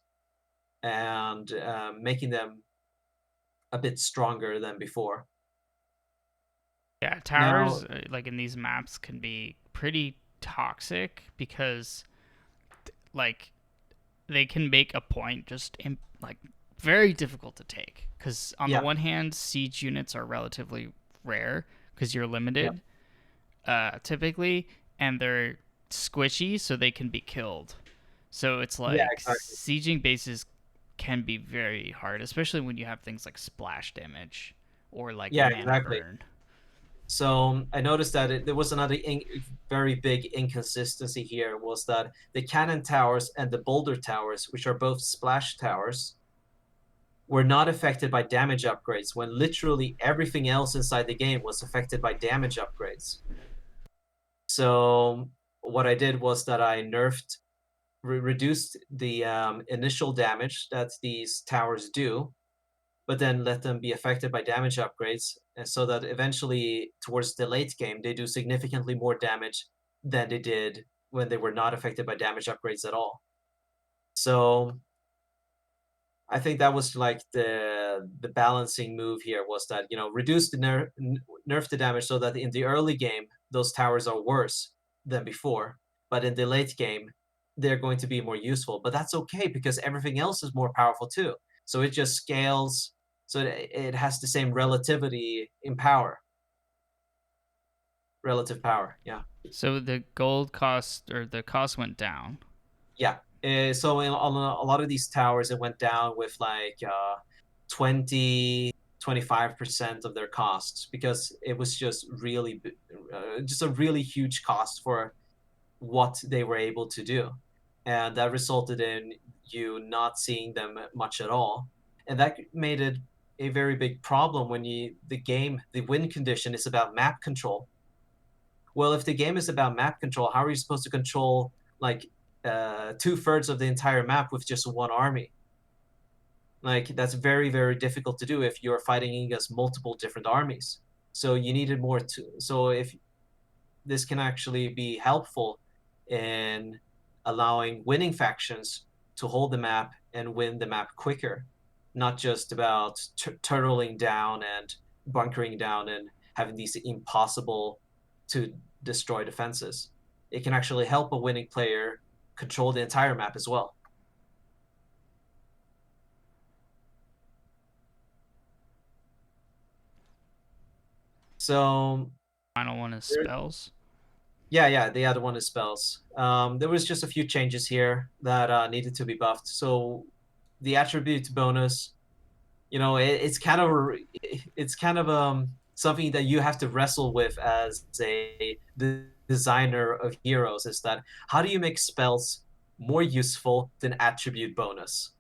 and making them a bit stronger than before. Yeah, Now, towers like in these maps can be pretty toxic because like they can make a point just like very difficult to take because on the yeah, one hand siege units are relatively rare because you're yeah, limited typically, and they're squishy so they can be killed. So it's yeah, like exactly. sieging bases can be very hard, especially when you have things like splash damage or like Yeah, mana exactly. burn. So I noticed that there was another very big inconsistency here was that the cannon towers and the boulder towers, which are both splash towers, were not affected by damage upgrades when literally everything else inside the game was affected by damage upgrades. So what I did was that I reduced the initial damage that these towers do, but then let them be affected by damage upgrades, so that eventually towards the late game they do significantly more damage than they did when they were not affected by damage upgrades at all. So I think that was like the balancing move here was that reduce the nerf the damage so that in the early game those towers are worse than before, but in the late game they're going to be more useful. But that's okay because everything else is more powerful too. So it just scales so it has the same relativity in power, relative power. Yeah, So the gold cost or the cost went down. yeah. So on a lot of these towers, it went down with like 20, 25% of their costs because it was just really, just a really huge cost for what they were able to do. And that resulted in you not seeing them much at all. And that made it a very big problem when the win condition is about map control. Well, if the game is about map control, how are you supposed to control like 2/3 of the entire map with just one army? Like that's very, very difficult to do if you're fighting against multiple different armies. So you needed more to. So if this can actually be helpful in allowing winning factions to hold the map and win the map quicker, not just about turtling down and bunkering down and having these impossible to destroy defenses. It can actually help a winning player control the entire map as well. So Final one is there, spells. yeah, the other one is spells. There was just a few changes here that needed to be buffed. So the attribute bonus, it's kind of something that you have to wrestle with as a designer of heroes. Is that how do you make spells more useful than attribute bonus,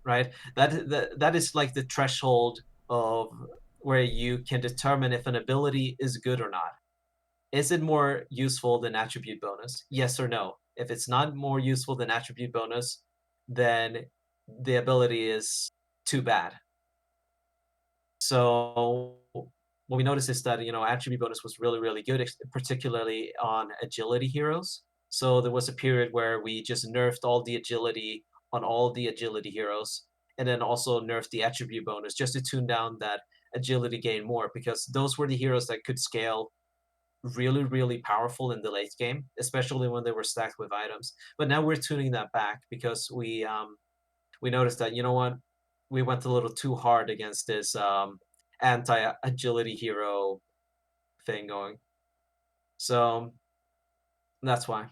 right? That is like the threshold of where you can determine if an ability is good or not. Is it more useful than attribute bonus? Yes or no? If it's not more useful than attribute bonus, then the ability is too bad. So what we noticed is that attribute bonus was really, really good, particularly on agility heroes. So there was a period where we just nerfed all the agility on all the agility heroes, and then also nerfed the attribute bonus just to tune down that agility gain more, because those were the heroes that could scale really, really powerful in the late game, especially when they were stacked with items. But now we're tuning that back because we noticed that we went a little too hard against this anti agility hero thing going. So that's why.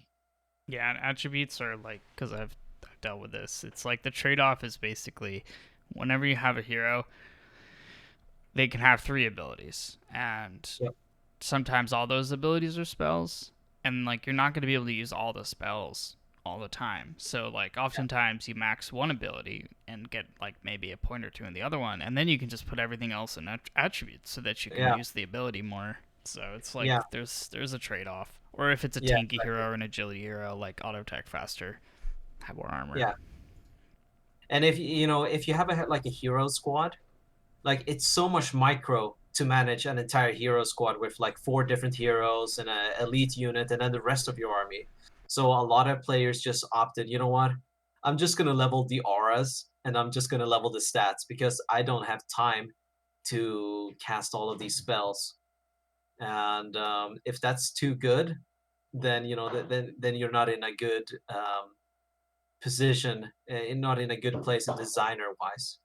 Yeah, and attributes are like because I've dealt with this. It's like the trade off is basically whenever you have a hero, they can have 3 abilities, and Yep. sometimes all those abilities are spells, and like you're not going to be able to use all the spells all the time. So like oftentimes you max one ability and get like maybe a point or two in the other one, and then you can just put everything else in attributes so that you can Yeah. use the ability more. So it's like Yeah. there's a trade off. Or if it's a Yeah. tanky hero or an agility hero, like auto attack faster, have more armor. Yeah. And if you have like a hero squad, like it's so much micro to manage an entire hero squad with like 4 different heroes and an elite unit and then the rest of your army. So a lot of players just opted, you know what? I'm just gonna level the auras and I'm just gonna level the stats because I don't have time to cast all of these spells. And if that's too good, then then you're not in a good position, not in a good place designer wise.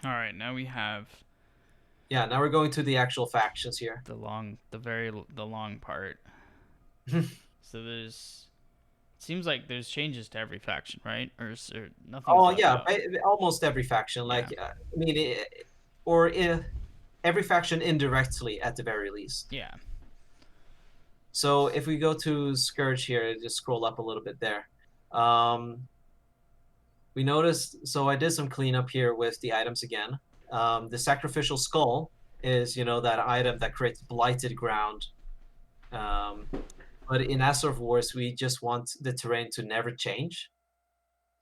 All right, now we have Yeah, now we're going to the actual factions here. the long part. So there's seems like there's changes to every faction, right? Or is there nothing's Oh left yeah, out? almost every faction. Yeah, Like I mean, or every faction indirectly at the very least. yeah. So if we go to Scourge here, just scroll up a little bit there. Um, we noticed. So I did some cleanup here with the items again. The sacrificial skull is that item that creates blighted ground. Um, but in Azeroth Wars, we just want the terrain to never change.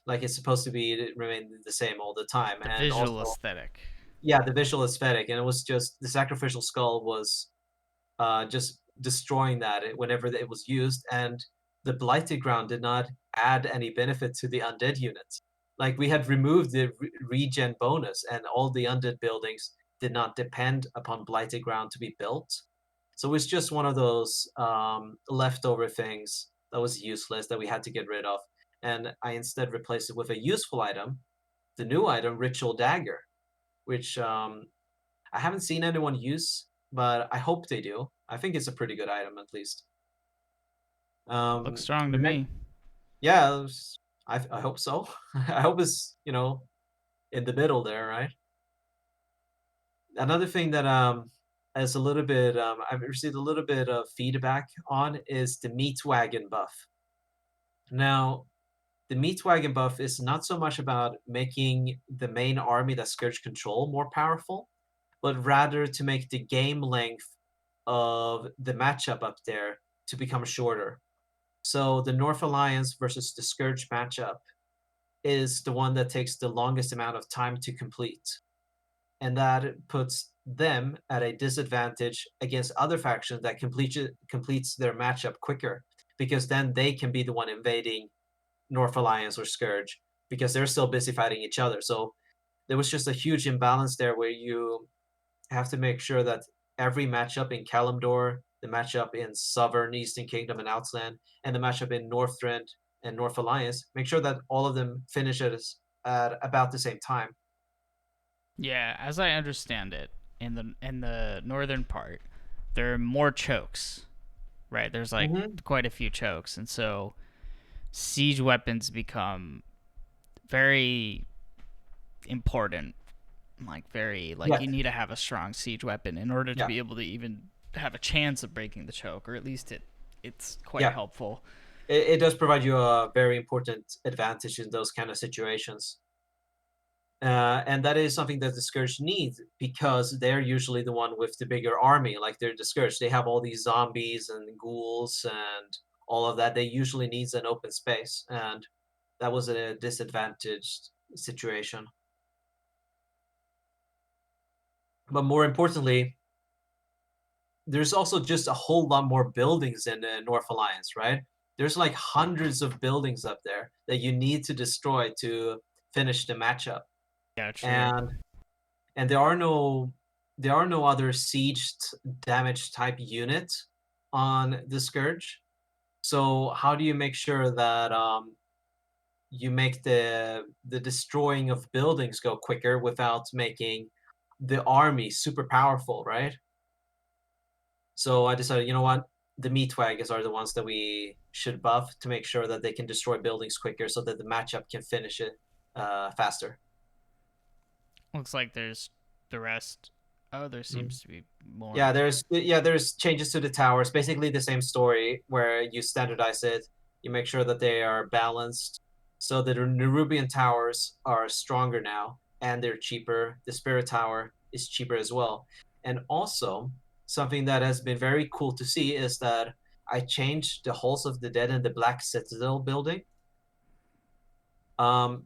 Like it's supposed to be remain the same all the time, The and visual also aesthetic. yeah, the visual aesthetic, and it was just the sacrificial skull was just destroying that whenever it was used, and the blighted ground did not add any benefit to the undead units. Like we had removed the regen bonus, and all the undead buildings did not depend upon blighted ground to be built. So it was just one of those leftover things that was useless that we had to get rid of, and I instead replaced it with a useful item, the new item, Ritual Dagger, which I haven't seen anyone use, but I hope they do. I think it's a pretty good item at least. Looks strong to The next, me. yeah, I hope so. I hope it's in the middle there, right? Another thing that as a little bit I've received a little bit of feedback on is the meat wagon buff. Now, the meat wagon buff is not so much about making the main army that Scourge control more powerful, but rather to make the game length of the matchup up there to become shorter. So the North Alliance versus the Scourge matchup is the one that takes the longest amount of time to complete. And that puts them at a disadvantage against other factions that completes their matchup quicker, because then they can be the one invading North Alliance or Scourge because they're still busy fighting each other. So there was just a huge imbalance there where you have to make sure that every matchup in Kalimdor, the matchup in Southern Eastern Kingdom and Outland, and the matchup in Northrend and North Alliance, make sure that all of them finishes at about the same time. Yeah, as I understand it, in the northern part, there are more chokes. Right, there's like Mm-hmm. quite a few chokes, and so siege weapons become very important. Like very like Yeah, you need to have a strong siege weapon in order to yeah, be able to even have a chance of breaking the choke, or at least it's quite yeah. helpful. It does provide you a very important advantage in those kind of situations. And that is something that the Scourge needs because they're usually the one with the bigger army. Like they're the Scourge. They have all these zombies and ghouls and all of that. They usually needs an open space. And that was a disadvantaged situation. But more importantly, there's also just a whole lot more buildings in North Alliance, right? There's like hundreds of buildings up there that you need to destroy to finish the matchup. Yeah, true. And there are no other siege damage type unit on the Scourge. So how do you make sure that you make the destroying of buildings go quicker without making the army super powerful, right? So I decided, you know what? The meat wagons are the ones that we should buff to make sure that they can destroy buildings quicker so that the matchup can finish it faster. Looks like there's the rest. Oh, there Mm. seems to be more. There's changes to the towers. Basically the same story where you standardize it. You make sure that they are balanced, so the Nerubian towers are stronger now and they're cheaper. The Spirit Tower is cheaper as well. And also something that has been very cool to see is that I changed the Halls of the Dead and the Black Citadel building.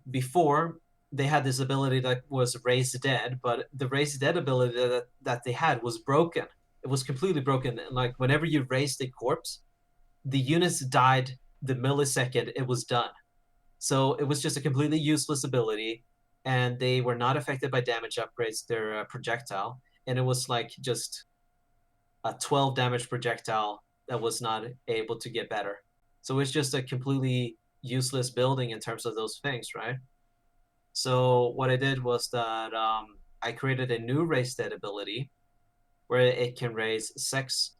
Before they had this ability that was Raise the Dead, but the Raise the Dead ability that they had was broken. It was completely broken. Like whenever you raised a corpse, the units died the millisecond it was done. So it was just a completely useless ability, and they were not affected by damage upgrades. Their projectile, and it was like just a 12 damage projectile that was not able to get better. So it's just a completely useless building in terms of those things, right? So what I did was that I created a new raise dead ability where it can raise six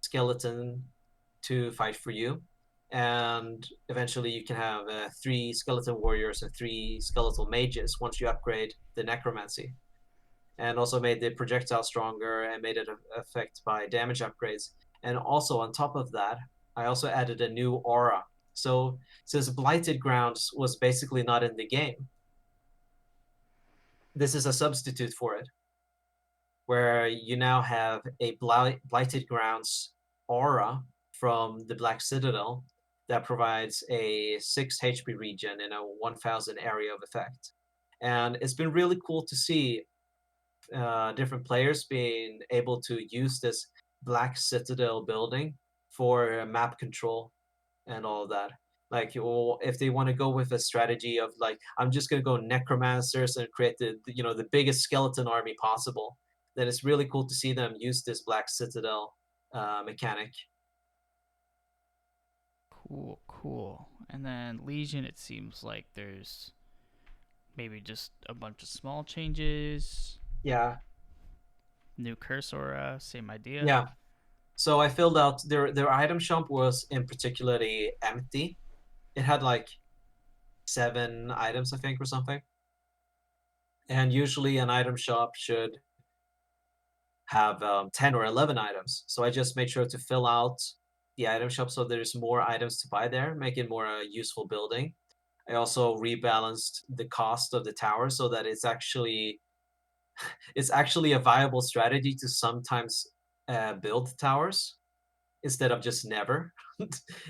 skeleton to fight for you, and eventually you can have three skeleton warriors and three skeletal mages once you upgrade the necromancy. And also made the projectile stronger and made it affect by damage upgrades. And also on top of that, I also added a new aura. So since Blighted Grounds was basically not in the game, this is a substitute for it, where you now have a Blighted Grounds aura from the Black Citadel that provides a 6 HP regen in a 1000 area of effect. And it's been really cool to see different players being able to use this Black Citadel building for map control and all of that. Like, if they want to go with a strategy of like, I'm just gonna go necromancers and create the biggest skeleton army possible, then it's really cool to see them use this Black Citadel mechanic. Cool, cool. And then Legion, it seems like there's maybe just a bunch of small changes. Yeah, New curse aura, same idea. yeah. So I filled out their item shop was in particularly empty. It had like 7 items, I think, or something. And usually an item shop should have 10 or 11 items. So I just made sure to fill out the item shop so there's more items to buy there, make it more a useful building. I also rebalanced the cost of the tower so that it's actually a viable strategy to sometimes build towers instead of just never.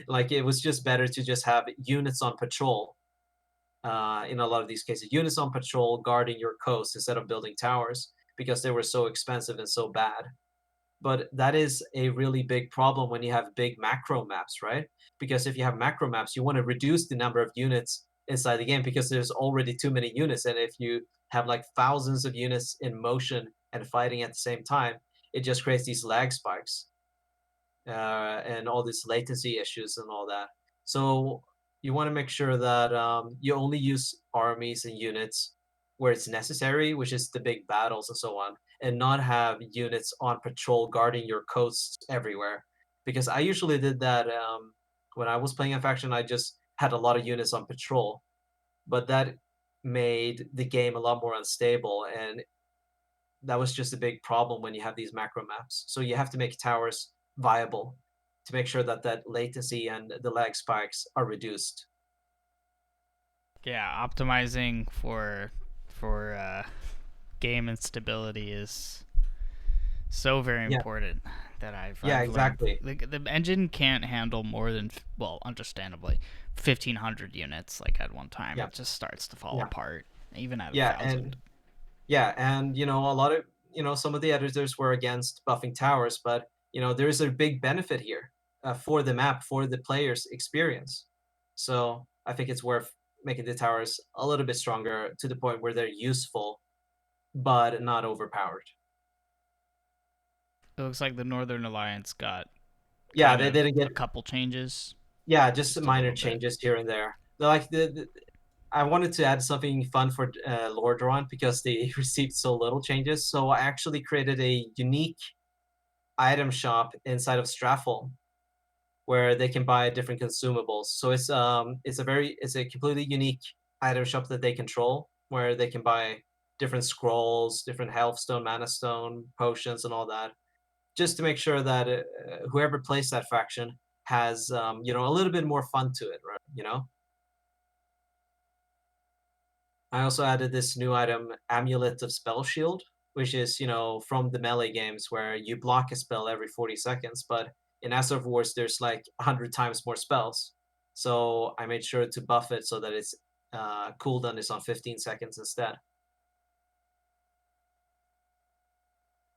Like it was just better to just have units on patrol. In a lot of these cases, units on patrol guarding your coast instead of building towers because they were so expensive and so bad. But that is a really big problem when you have big macro maps, right? Because if you have macro maps, you want to reduce the number of units inside the game because there's already too many units. And if you have like thousands of units in motion and fighting at the same time, it just creates these lag spikes and all these latency issues and all that. So you want to make sure that you only use armies and units where it's necessary, which is the big battles and so on, and not have units on patrol guarding your coasts everywhere. Because I usually did that when I was playing a faction. I just had a lot of units on patrol, but that made the game a lot more unstable, and that was just a big problem when you have these macro maps. So you have to make towers viable to make sure that that latency and the lag spikes are reduced. Yeah, optimizing for game instability is so very Yeah, important that yeah, I've learned. exactly. The engine can't handle more than, well, understandably, 1,500 units like at one time. Yeah, It just starts to fall yeah, apart, even at a yeah, thousand. and a lot of some of the editors were against buffing towers, but there's a big benefit here for the map, for the player's experience. So I think it's worth making the towers a little bit stronger to the point where they're useful but not overpowered. It looks like the Northern Alliance got Yeah, kind they of didn't a get. couple changes, Yeah, just just a minor little bit. changes here and there. Like I wanted to add something fun for Lordron because they received so little changes. So I actually created a unique item shop inside of Straffle where they can buy different consumables. So it's a completely unique item shop that they control where they can buy. different scrolls, different health stone, mana stone, potions, and all that, just to make sure that whoever plays that faction has a little bit more fun to it, right? I also added this new item, Amulet of Spell Shield, which is, from the melee games where you block a spell every 40 seconds, but in Azeroth Wars, there's like 100 times more spells. So I made sure to buff it so that its cooldown is on 15 seconds instead.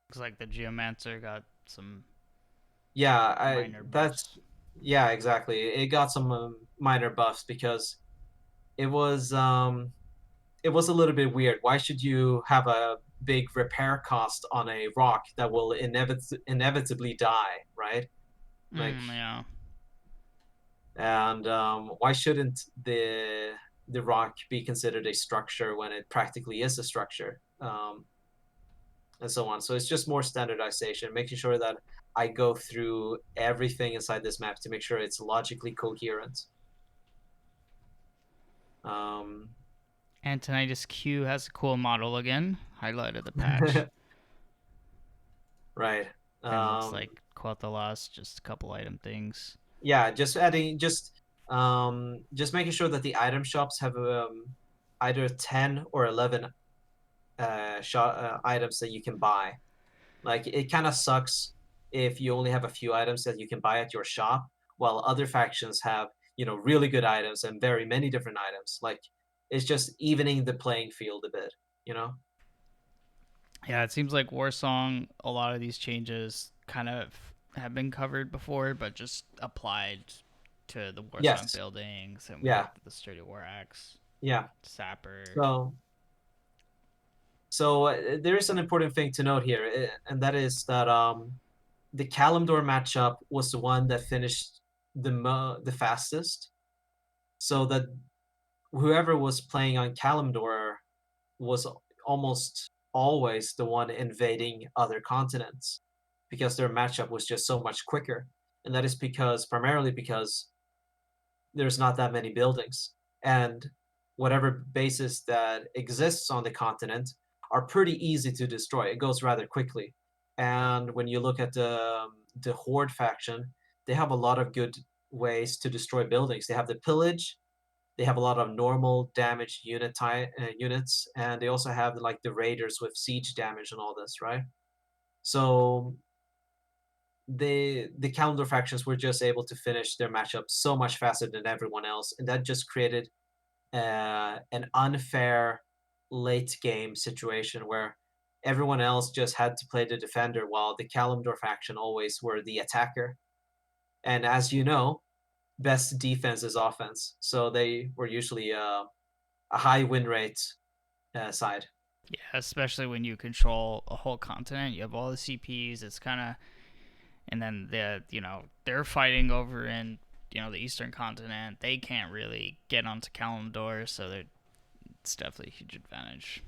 Looks like the Geomancer got some Yeah, minor buffs. that's yeah, exactly. It got some minor buffs because it was um it was a little bit weird. Why should you have a big repair cost on a rock that will inevitably die, right? Like, Yeah. and why shouldn't the rock be considered a structure when it practically is a structure, and so on. So it's just more standardization, making sure that I go through everything inside this map to make sure it's logically coherent. Um, Antonidas Q has a cool model again, highlight of the patch. right. And looks Um, like Quel'Thalas, just a couple item things. yeah, just making sure that the item shops have either 10 or 11 items that you can buy. Like, it kind of sucks if you only have a few items that you can buy at your shop, while other factions have, really good items and very many different items. Like, it's just evening the playing field a bit, you know? Yeah, it seems like Warsong, a lot of these changes kind of have been covered before, but just applied to the Warsong Yes. buildings. And we got Yeah. the Sturdy War Axe, Yeah. Sapper. So there is an important thing to note here, and that is that the Kalimdor matchup was the one that finished the fastest. So that whoever was playing on Kalimdor was almost always the one invading other continents because their matchup was just so much quicker. And that is primarily because there's not that many buildings. And whatever bases that exists on the continent are pretty easy to destroy. It goes rather quickly. And when you look at the Horde faction, they have a lot of good ways to destroy buildings. They have the pillage, they have a lot of normal damage units, and they also have like the raiders with siege damage and all this, right? So the calendar factions were just able to finish their matchup so much faster than everyone else, and that just created an unfair late game situation where everyone else just had to play the defender while the Kalimdor faction always were the attacker. And as you know, best defense is offense, so they were usually a high win rate side. Yeah, especially when you control a whole continent. You have all the CPs. It's kind of, and then they're fighting over in the eastern continent. They can't really get onto Kalimdor, so it's definitely a huge advantage.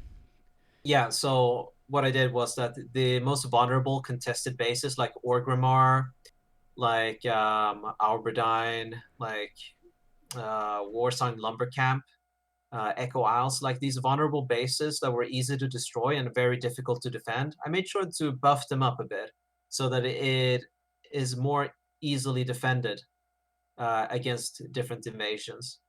Yeah, so what I did was that the most vulnerable contested bases like Orgrimmar, like Alberdine, like Warsong Lumber Camp, Echo Isles, like these vulnerable bases that were easy to destroy and very difficult to defend. I made sure to buff them up a bit so that it is more easily defended against different invasions.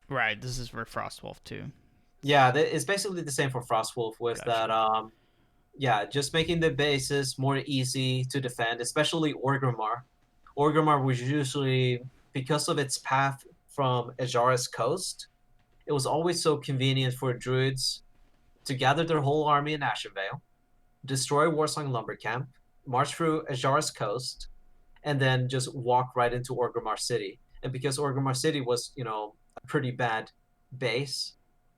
Right. This is for Frostwolf too. Yeah, it's basically the same for Frostwolf with that. Gotcha. Yeah, just making the bases more easy to defend, especially Orgrimmar. Orgrimmar was usually, because of its path from Azara's coast, it was always so convenient for Druids to gather their whole army in Ashenvale, destroy Warsong Lumber Camp, march through Azara's coast, and then just walk right into Orgrimmar City. And because Orgrimmar City was, a pretty bad base,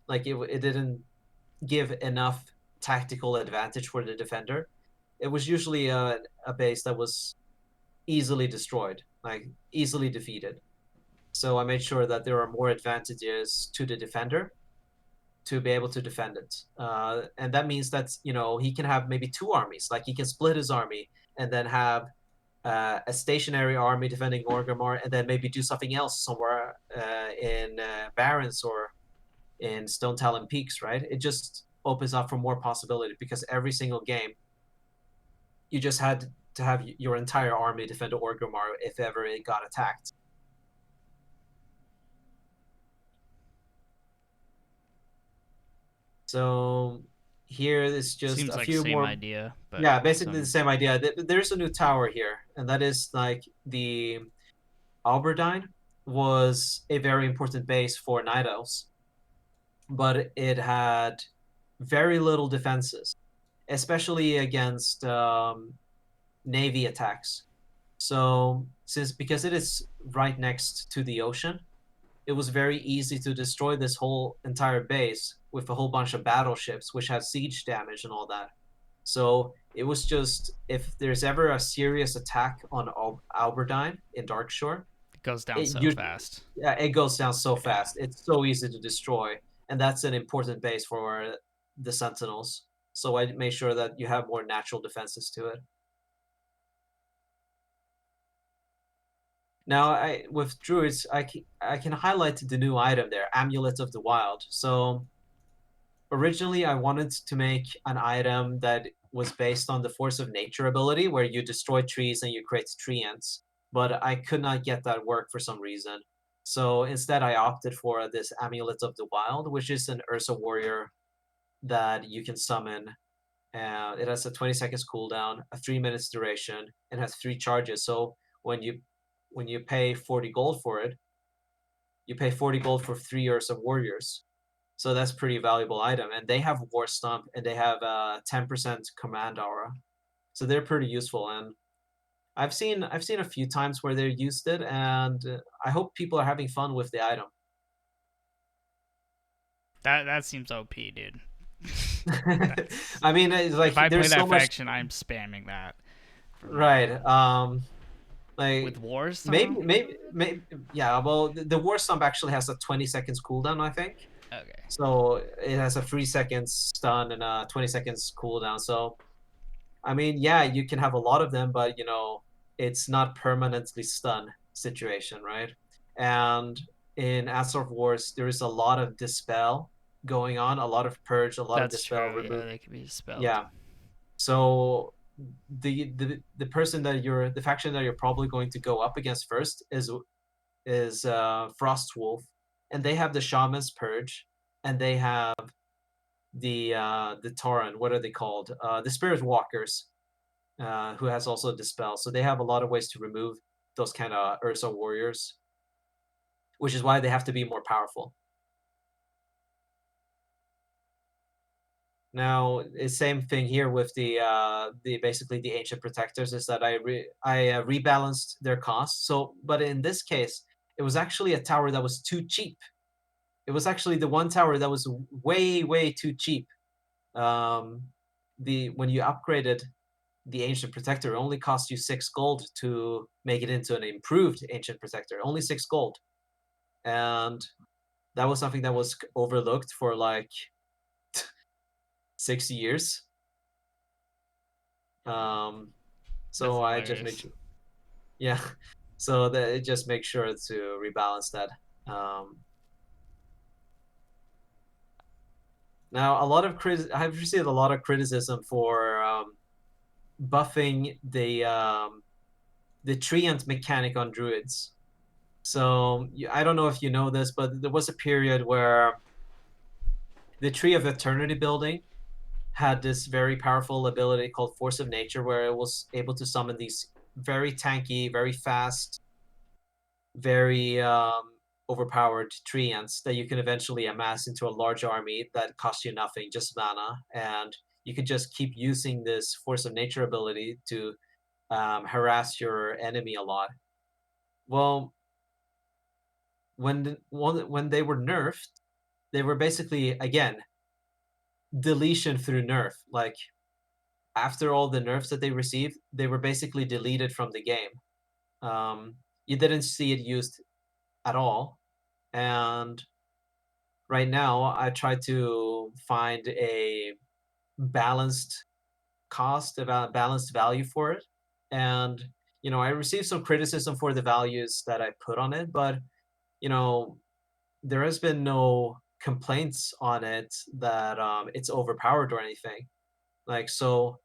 like it didn't give enough tactical advantage for the defender. It was usually a base that was easily destroyed, like easily defeated. So I made sure that there are more advantages to the defender to be able to defend it. And that means that, he can have maybe two armies. Like, he can split his army and then have a stationary army defending Orgrimmar, and then maybe do something else somewhere in Barrens or in Stone Talon Peaks, right? It just opens up for more possibility because every single game you just had to have your entire army defend Orgrimmar if ever it got attacked. So here is just Seems a like few same more. idea, but Yeah, basically the same idea. There's a new tower here, and that is like the Alberdyne was a very important base for Night Elves, but it had very little defenses, especially against navy attacks. So because it is right next to the ocean, it was very easy to destroy this whole entire base with a whole bunch of battleships, which have siege damage and all that. So it was just if there's ever a serious attack on Alberdyne in Darkshore, it goes down it so you fast. yeah, it goes down so Yeah. fast. It's so easy to destroy, and that's an important base for the Sentinels. So I made sure that you have more natural defenses to it. Now, with Druids, I can highlight the new item there, Amulet of the Wild. So originally, I wanted to make an item that was based on the Force of Nature ability, where you destroy trees and you create tree ants. But I could not get that work for some reason. So instead, I opted for this Amulet of the Wild, which is an Ursa warrior that you can summon. It has a 20 seconds cooldown, a 3 minutes duration, and has 3 charges. So when you pay 40 gold for it, you pay 40 gold for 3 Ursa warriors. So that's pretty valuable item. And they have War Stomp and they have 10% command aura. So they're pretty useful. And I've seen a few times where they used it, and I hope people are having fun with the item. That seems OP, dude. That's, I mean, it's if like I play there's so that much. faction, I'm spamming that from now Right. on. Like With War maybe Stomp? maybe yeah. Well, the War Stomp actually has a 20 seconds cooldown, I think. Okay. So it has a 3 seconds stun and a 20 seconds cooldown. So I mean, yeah, you can have a lot of them, but it's not permanently stun situation, right? And in Azeroth Wars, there is a lot of dispel going on, a lot of purge, a lot of That's dispel true. remove. Yeah, they can be dispelled. Yeah. So the person that the faction that you're probably going to go up against first is Frostwolf, and they have the Shaman's Purge, and they have the Tauren. What are they called? The Spirit Walkers, who has also Dispel. So they have a lot of ways to remove those kind of Ursa warriors, which is why they have to be more powerful. Now, the same thing here with the basically the ancient protectors is that I rebalanced their costs. So, but in this case, it was actually a tower that was too cheap. It was actually the one tower that was way too cheap. Um, the when you upgraded the ancient protector, it only cost you 6 gold to make it into an improved ancient protector. Only 6 gold, and that was something that was overlooked for like 6 years. Um, That's so I just made hilarious. sure, yeah. So that it just makes sure to rebalance that. Um, Now, I've received a lot of criticism for buffing the treant mechanic on druids. So I don't know if you know this, but there was a period where the Tree of Eternity building had this very powerful ability called Force of Nature, where it was able to summon these very tanky, very fast, very overpowered treants that you can eventually amass into a large army that costs you nothing, just mana, and you could just keep using this Force of Nature ability to harass your enemy a lot. Well, when they were nerfed, they were basically again deletion through nerf. Like after all the nerfs that they received, they were basically deleted from the game. You didn't see it used at all, and right now I try to find a balanced cost, a balanced value for it, and I received some criticism for the values that I put on it, but you know, there has been no complaints on it that it's overpowered or anything. Like, so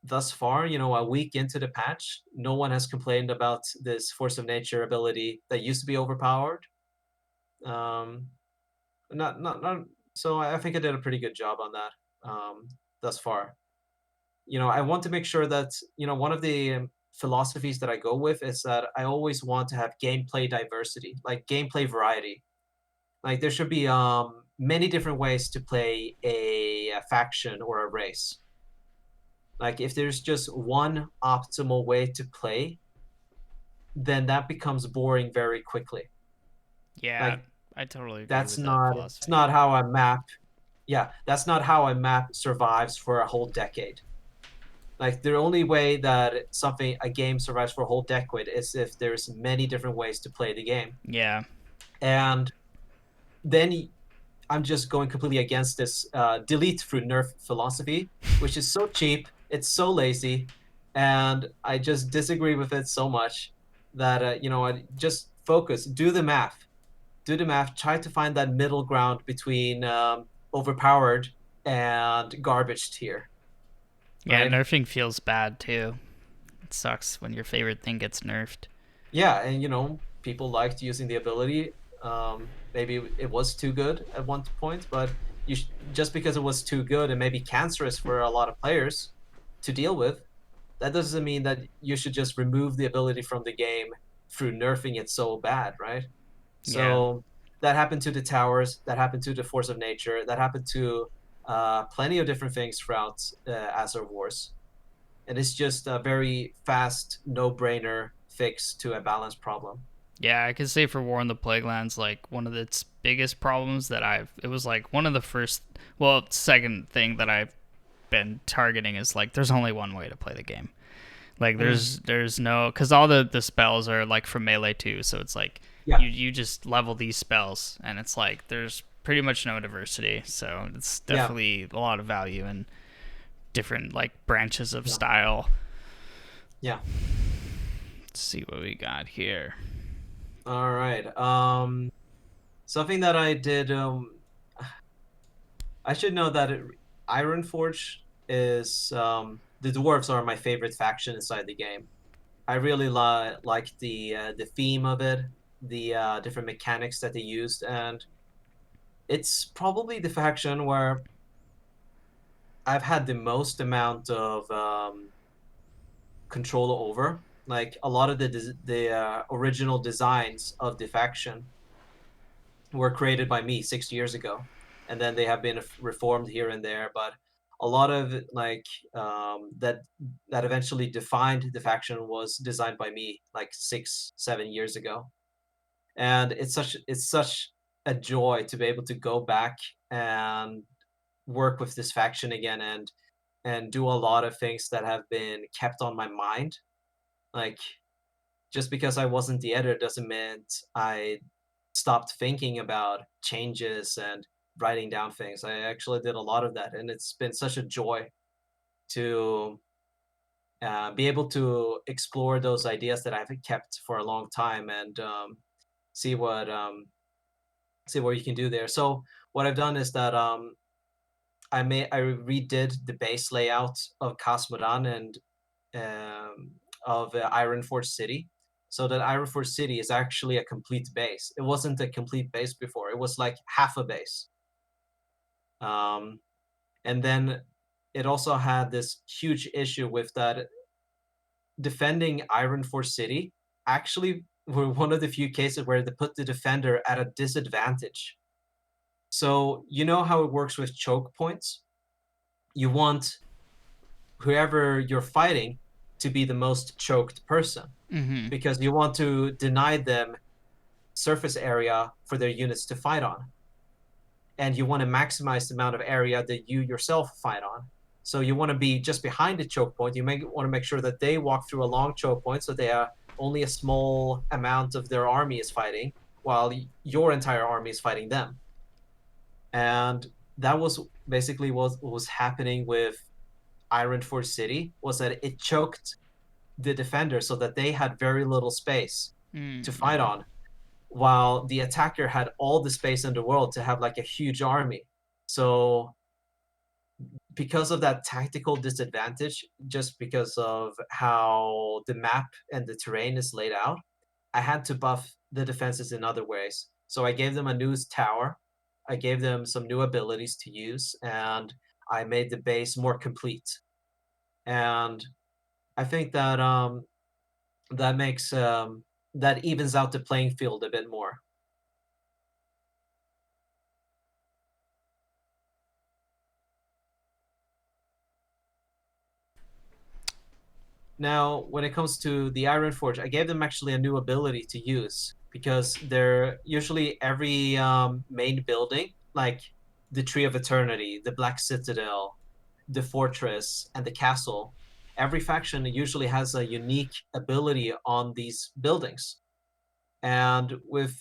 thus far, a week into the patch, no one has complained about this force of nature ability that used to be overpowered. Um, not. So I think I did a pretty good job on that thus far. I want to make sure that one of the philosophies that I go with is that I always want to have gameplay diversity, like gameplay variety. Like there should be many different ways to play a faction or a race. Like if there's just one optimal way to play, then that becomes boring very quickly. Yeah, Like I totally agree that's with that not that's philosophy. not how I map. Yeah, that's not how a map survives for a whole decade. Like the only way that a game survives for a whole decade is if there's many different ways to play the game. Yeah. And then I'm just going completely against this delete through nerf philosophy, which is so cheap, it's so lazy, and I just disagree with it so much that I just focus, do the math, try to find that middle ground between overpowered and garbage tier, Yeah, right? nerfing feels bad too. It sucks when your favorite thing gets nerfed. Yeah, and people liked using the ability. Maybe it was too good at one point, but just because it was too good and maybe cancerous for a lot of players to deal with, that doesn't mean that you should just remove the ability from the game through nerfing it so bad, right? Yeah. So that happened to the towers, that happened to the force of nature, that happened to plenty of different things throughout Azeroth Wars, and it's just a very fast, no-brainer fix to a balance problem. Yeah, I could say for War in the Plaguelands, like one of its biggest problems that it was like one of the first, well, second thing that I've been targeting is like there's only one way to play the game. Like Mm. there's no, because all the spells are like from melee too, so it's like Yeah, you just level these spells, and it's like there's pretty much no diversity. So it's yeah, definitely a lot of value in different like branches of yeah, style. yeah. Let's see what we got here. All right. Something that I did. I should know that Ironforge is the dwarves are my favorite faction inside the game. I really like the theme of it, the different mechanics that they used, and it's probably the faction where I've had the most amount of control over. Like a lot of the original designs of the faction were created by me 6 years ago, and then they have been reformed here and there. But a lot of like that eventually defined the faction was designed by me like 6 7 years ago, and it's such a joy to be able to go back and work with this faction again and do a lot of things that have been kept on my mind. Like just because I wasn't the editor doesn't mean I stopped thinking about changes and writing down things. I actually did a lot of that, and it's been such a joy to be able to explore those ideas that I've kept for a long time and see what you can do there. So what I've done is that I redid the base layout of Cosmodan and of Ironforge City, so that Ironforge City is actually a complete base. It wasn't a complete base before; it was like half a base. Um, and then it also had this huge issue with that defending Ironforge City. Actually, were one of the few cases where they put the defender at a disadvantage. So you know how it works with choke points. You want whoever you're fighting to be the most choked person Mm-hmm. because you want to deny them surface area for their units to fight on. And you want to maximize the amount of area that you yourself fight on. So you want to be just behind the choke point. You want to make sure that they walk through a long choke point so they are only a small amount of their army is fighting while your entire army is fighting them. And that was basically what was happening with Ironforge City was that it choked the defender so that they had very little space to fight Mm-hmm. on. while the attacker had all the space in the world to have like a huge army. So because of that tactical disadvantage, just because of how the map and the terrain is laid out, I had to buff the defenses in other ways. So I gave them a new tower, I gave them some new abilities to use, and I made the base more complete. And I think that that makes that evens out the playing field a bit more. Now, when it comes to the Ironforge, I gave them actually a new ability to use because they're usually every main building, like the Tree of Eternity, the Black Citadel, the Fortress, and the Castle. Every faction usually has a unique ability on these buildings. And with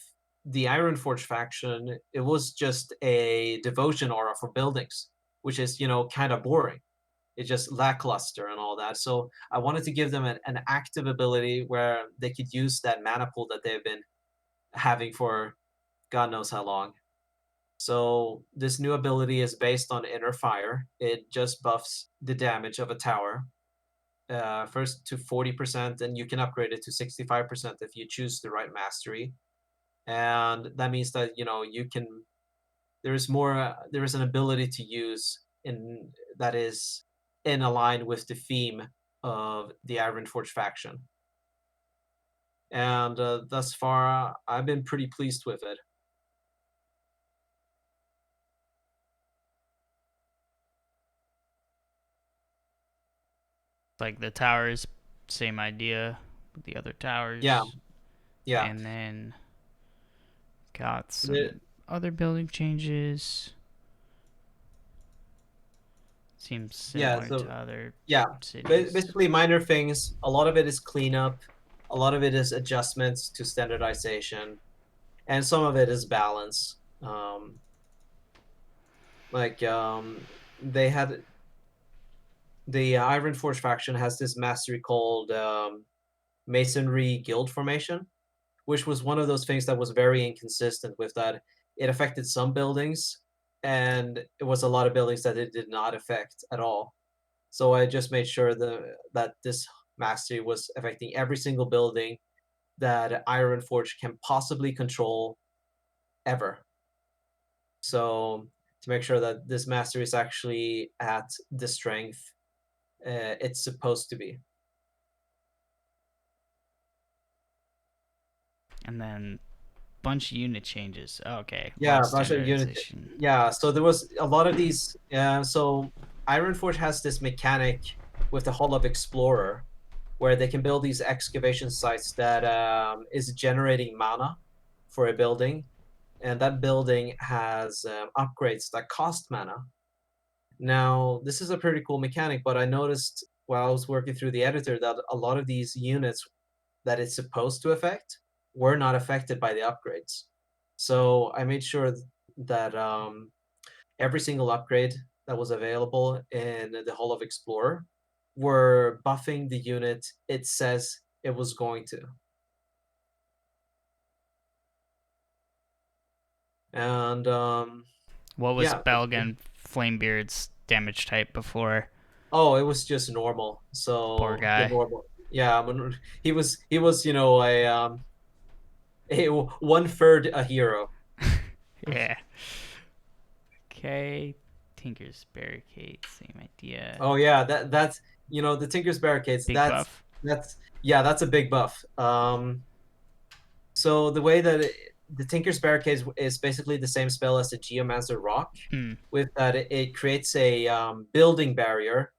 the Ironforge faction, it was just a devotion aura for buildings, which is, kind of boring. It's just lackluster and all that. So I wanted to give them an active ability where they could use that mana pool that they've been having for God knows how long. So this new ability is based on Inner Fire. It just buffs the damage of a tower. First to 40%, and you can upgrade it to 65% if you choose the right mastery. And that means that you can. There is more. There is an ability to use in that is in align with the theme of the Ironforge faction. And thus far, I've been pretty pleased with it. Like the towers, same idea with the other Yeah, towers, yeah. and then got The, some other building changes. Seems yeah. similar to So other yeah, cities. basically minor things. A lot of it is cleanup. A lot of it is adjustments to standardization, and some of it is balance. Like they had the Ironforge faction has this mastery called Masonry Guild Formation, which was one of those things that was very inconsistent with that. It affected some buildings, and it was a lot of buildings that it did not affect at all. So I just made sure that this mastery was affecting every single building that Ironforge can possibly control ever. So to make sure that this mastery is actually at the strength it's supposed to be. And then bunch of unit changes. Okay, a lot Yeah, of bunch of unit. standardization. Yeah, so there was a lot of these. So Ironforge has this mechanic with the Hall of Explorer, where they can build these excavation sites that is generating mana for a building, and that building has upgrades that cost mana. Now, this is a pretty cool mechanic, but I noticed while I was working through the editor that a lot of these units that it's supposed to affect were not affected by the upgrades. So I made sure that every single upgrade that was available in the Hall of Explorer were buffing the unit it says it was going to. And What was yeah, Belgan Flamebeard's damage type before? oh, it was just normal. Poor So the guy. normal, yeah, he was a 1/3 a hero. Yeah. Okay. Tinker's Barricade, same idea. Oh yeah, that's the Tinker's Barricades. Big buff. That's yeah, that's a big buff. So the way that the Tinker's Barricades is basically the same spell as the Geomancer Rock, Hmm. with that it creates a building barrier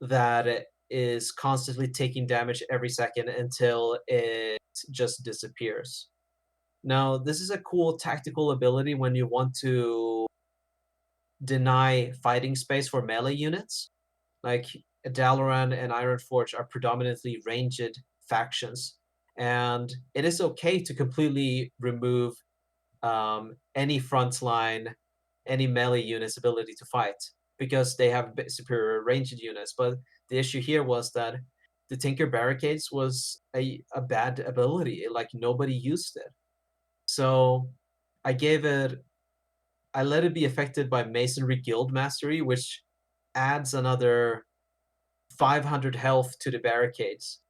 that is constantly taking damage every second until it just disappears. Now, this is a cool tactical ability when you want to deny fighting space for melee units. Like Dalaran and Ironforge are predominantly ranged factions, and it is okay to completely remove any frontline, any melee unit's ability to fight because they have superior ranged units. But the issue here was that the Tinker Barricades was a bad ability. Like nobody used it. So I gave it I let it be affected by Masonry Guild Mastery, which adds another 500 health to the barricades,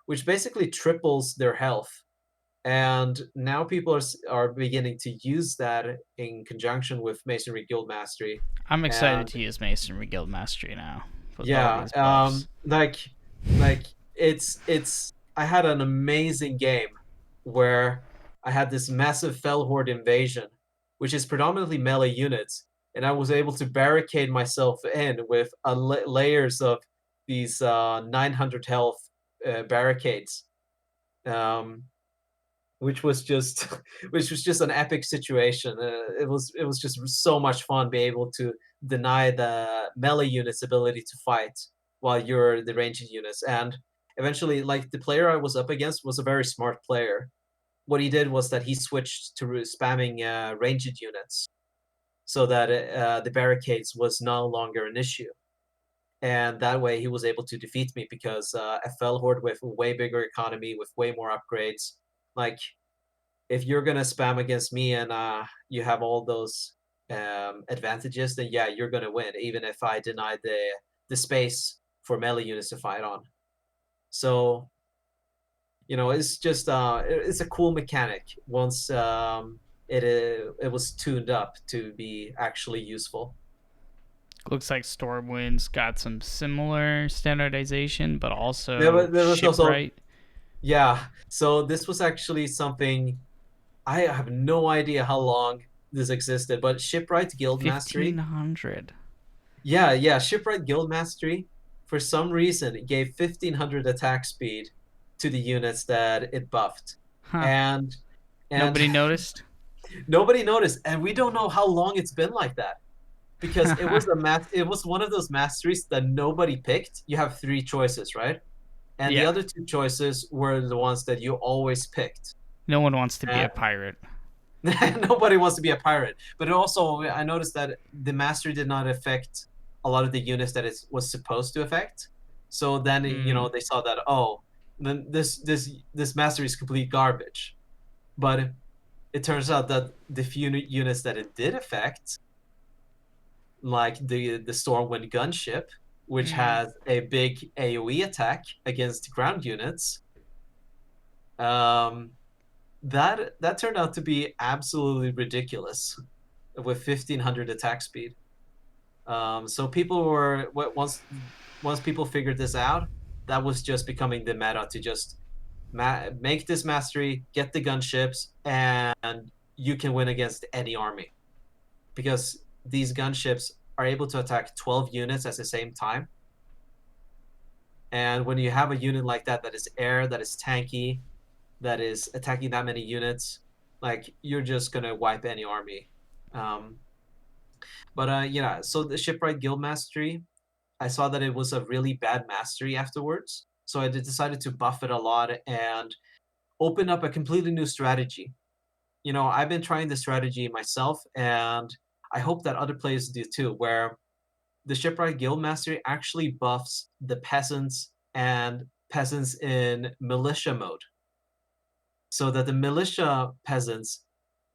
which basically triples their health. And now people are beginning to use that in conjunction with Masonry Guild Mastery. I'm excited And to use Masonry Guild Mastery now with all yeah, these buffs. like it's I had an amazing game where I had this massive Fell Horde invasion, which is predominantly melee units, and I was able to barricade myself in with layers of these 900 health barricades, um, which was just which was just an epic situation. It was just so much fun being able to deny the melee units' ability to fight while you're the ranged units. And eventually, like the player I was up against was a very smart player. What he did was that he switched to spamming ranged units so that the barricades was no longer an issue. And that way he was able to defeat me because a Fell Horde with a way bigger economy, with way more upgrades, like if you're gonna spam against me and you have all those advantages, then yeah, you're gonna win, even if I deny the space for melee units to fight on. So it's just it's a cool mechanic once it was tuned up to be actually useful. Looks like Stormwind's got some similar standardization, but also There was also shipwright. yeah. So this was actually something I have no idea how long this existed, but Shipwright Guild Mastery. 1500. Yeah, yeah, Shipwright Guild Mastery, for some reason, it gave 1500 attack speed to the units that it buffed. Huh. And and Nobody noticed? nobody noticed, and we don't know how long it's been like that because it was one of those masteries that nobody picked. You have three choices, right? And the Yeah. other two choices were the ones that you always picked. No one wants to be Uh, a pirate. Nobody wants to be a pirate. But also, I noticed that the mastery did not affect a lot of the units that it was supposed to affect. So then, Mm. they saw that, oh, then this mastery is complete garbage. But it turns out that the few units that it did affect, like the Stormwind gunship, which Mm. has a big AoE attack against ground units, um, that turned out to be absolutely ridiculous with 1500 attack speed. So people were once people figured this out, that was just becoming the meta to just make this mastery, get the gunships, and you can win against any army because these gunships are able to attack 12 units at the same time. And when you have a unit like that is air, that is tanky, that is attacking that many units, like you're just gonna wipe any army. Um, but yeah, so the Shipwright Guild Mastery, I saw that it was a really bad mastery afterwards. So I decided to buff it a lot and open up a completely new strategy. I've been trying the strategy myself, and I hope that other players do too, where the Shipwright Guild Mastery actually buffs the peasants and peasants in militia mode. So that the militia peasants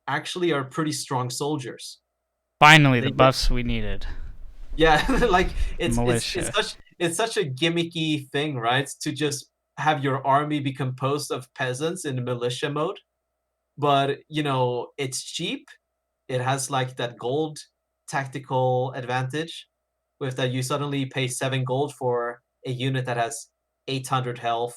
actually are pretty strong soldiers. Finally, the They get buffs we needed. Yeah, like Militia. it's such a gimmicky thing, right? To just have your army be composed of peasants in militia mode, but it's cheap. It has like that gold tactical advantage with that you suddenly pay 7 gold for a unit that has 800 health,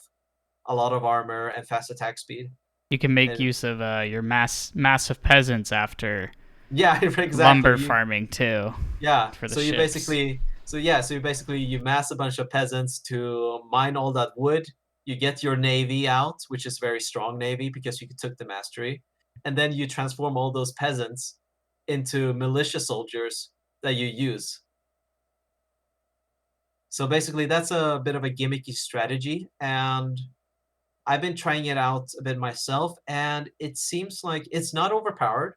a lot of armor, and fast attack speed. You can make And use of your massive peasants after yeah, lumber exactly. farming too Yeah. for the So you ships. basically you mass a bunch of peasants to mine all that wood. You get your navy out, which is very strong navy because you took the mastery, and then you transform all those peasants into militia soldiers that you use. So basically, that's a bit of a gimmicky strategy, and I've been trying it out a bit myself, and it seems like it's not overpowered,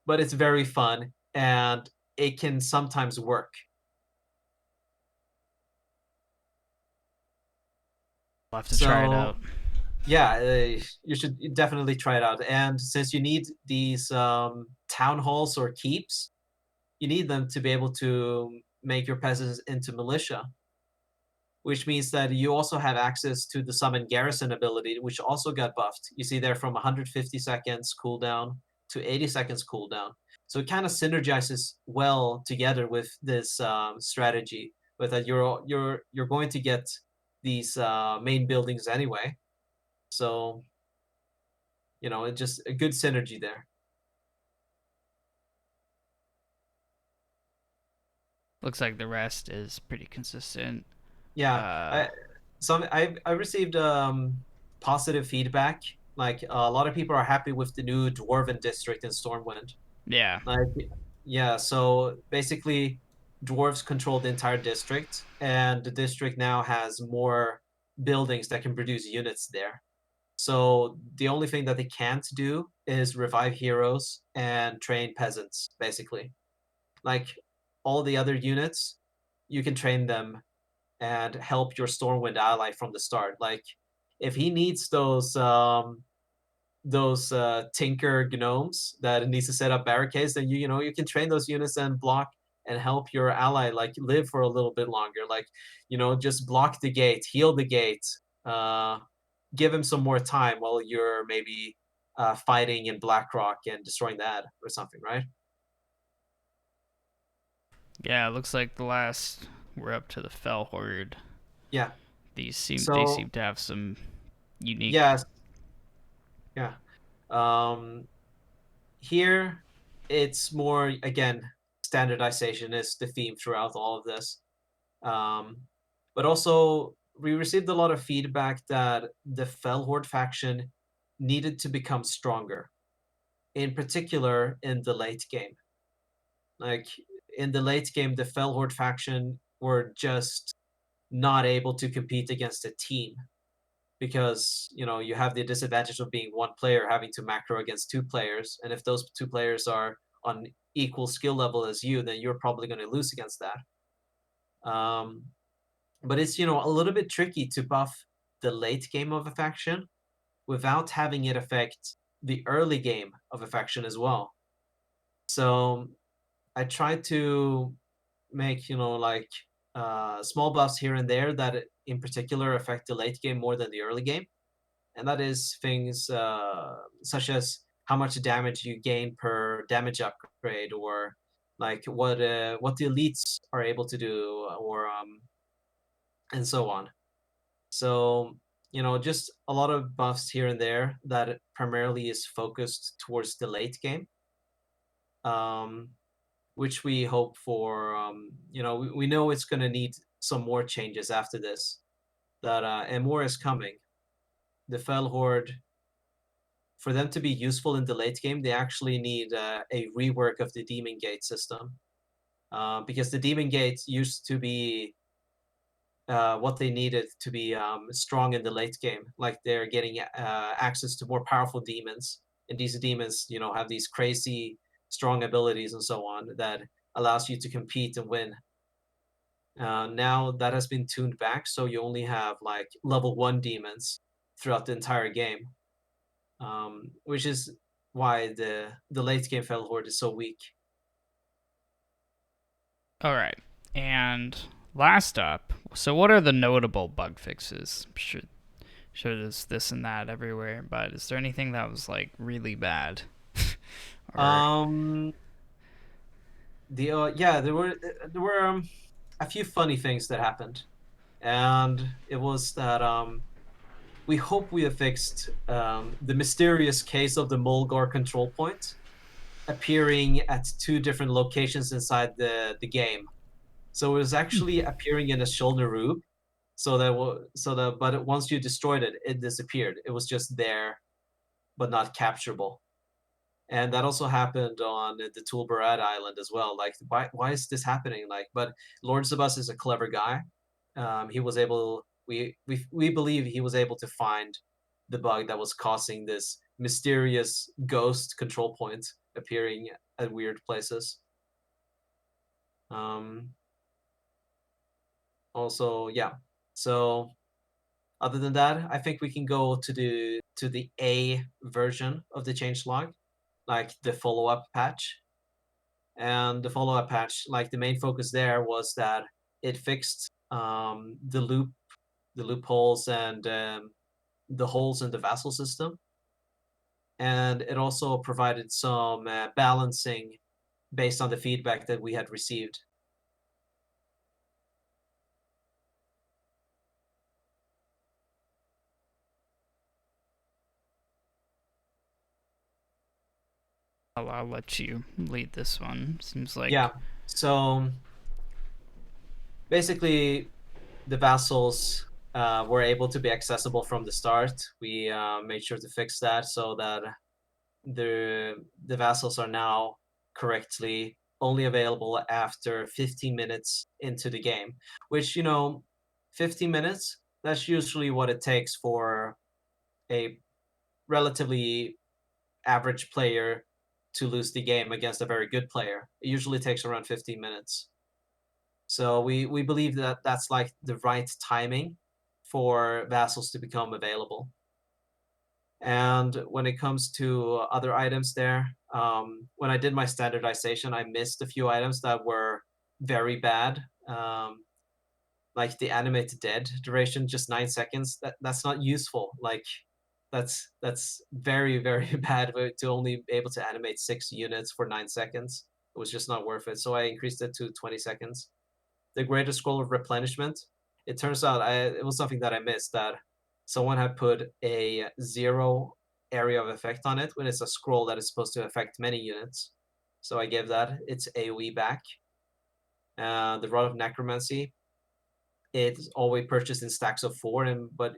but it's very fun, and it can sometimes work. We'll have to try it So out. yeah, you should definitely try it out. And since you need these town halls or keeps, you need them to be able to make your peasants into militia, which means that you also have access to the summon garrison ability, which also got buffed. You see there from 150 seconds cooldown to 80 seconds cooldown. So it kind of synergizes well together with this strategy, with that you're going to get these main buildings anyway. So it's just a good synergy there. Looks like the rest is pretty consistent. Yeah, Uh, I received positive feedback. Like a lot of people are happy with the new Dwarven district in Stormwind. yeah. Like, yeah, so basically, dwarves control the entire district, and the district now has more buildings that can produce units there. So the only thing that they can't do is revive heroes and train peasants, basically. Like all the other units, you can train them and help your Stormwind ally from the start. Like if he needs those tinker gnomes that needs to set up barricades, then you can train those units and block and help your ally like live for a little bit longer. Like just block the gate, heal the gate, uh, give him some more time while you're maybe fighting in Blackrock and destroying that or something, right? Yeah, it looks like the last we're up to the Fell Horde. Yeah. They seem So to have some unique. yes, yeah. Um, Here, it's more again standardization is the theme throughout all of this. Um, but also, we received a lot of feedback that the Fellhorde faction needed to become stronger, in particular in the late game. Like in the late game, the Fellhorde faction were just not able to compete against a team because you have the disadvantage of being one player having to macro against two players, and if those two players are on equal skill level as you, then you're probably going to lose against that. Um, but it's a little bit tricky to buff the late game of a faction without having it affect the early game of a faction as well. So I tried to make like small buffs here and there that in particular affect the late game more than the early game, and that is things such as how much damage you gain per damage upgrade, or like what the elites are able to do, or and so on. So just a lot of buffs here and there that primarily is focused towards the late game, um, which we hope for. We know it's going to need some more changes after this, that and more is coming. The Fell Horde, for them to be useful in the late game, they actually need a rework of the Demon Gate system. Because the Demon Gate used to be what they needed to be strong in the late game. Like they're getting access to more powerful demons, and these demons, have these crazy strong abilities and so on that allows you to compete and win. Now that has been tuned back, so you only have like level 1 demons throughout the entire game, which is why the late game Fell Horde is so weak. All right, and last up. So, what are the notable bug fixes? Sure, there's this and that everywhere, but is there anything that was like really bad? or Um, yeah, there were a few funny things that happened, and it was that we hope we have fixed the mysterious case of the Mulgar control point appearing at two different locations inside the game. So it was actually appearing in a shoulder roof. But once you destroyed it, it disappeared. It was just there, but not capturable. And that also happened on the Tulbarad Island as well. Like, why is this happening? Like, but Lord Sabas is a clever guy. He was able. We believe he was able to find the bug that was causing this mysterious ghost control point appearing at weird places. Um, Also, yeah. So Other than that, I think we can go to the A version of the changelog, like the follow-up patch. And the follow-up patch, like the main focus there was that it fixed the loopholes and the holes in the Vassal system, and it also provided some balancing based on the feedback that we had received. I'll let you lead this one. Seems like Yeah. So basically, the vassals were able to be accessible from the start. We made sure to fix that so that the vassals are now correctly only available after 15 minutes into the game, which 15 minutes, that's usually what it takes for a relatively average player to lose the game against a very good player. It usually takes around 15 minutes. So we believe that that's like the right timing for vassals to become available. And when it comes to other items there, when I did my standardization, I missed a few items that were very bad. Like the animate dead duration, just 9 seconds. That's not useful. Like that's very, very bad to only be able to animate 6 units for 9 seconds. It was just not worth it. So I increased it to 20 seconds. The Greater Scroll of Replenishment, it turns out it was something that I missed, that someone had put a 0 area of effect on it when it's a scroll that is supposed to affect many units. So I gave that its AoE back. The Rod of Necromancy, it's always purchased in stacks of 4, but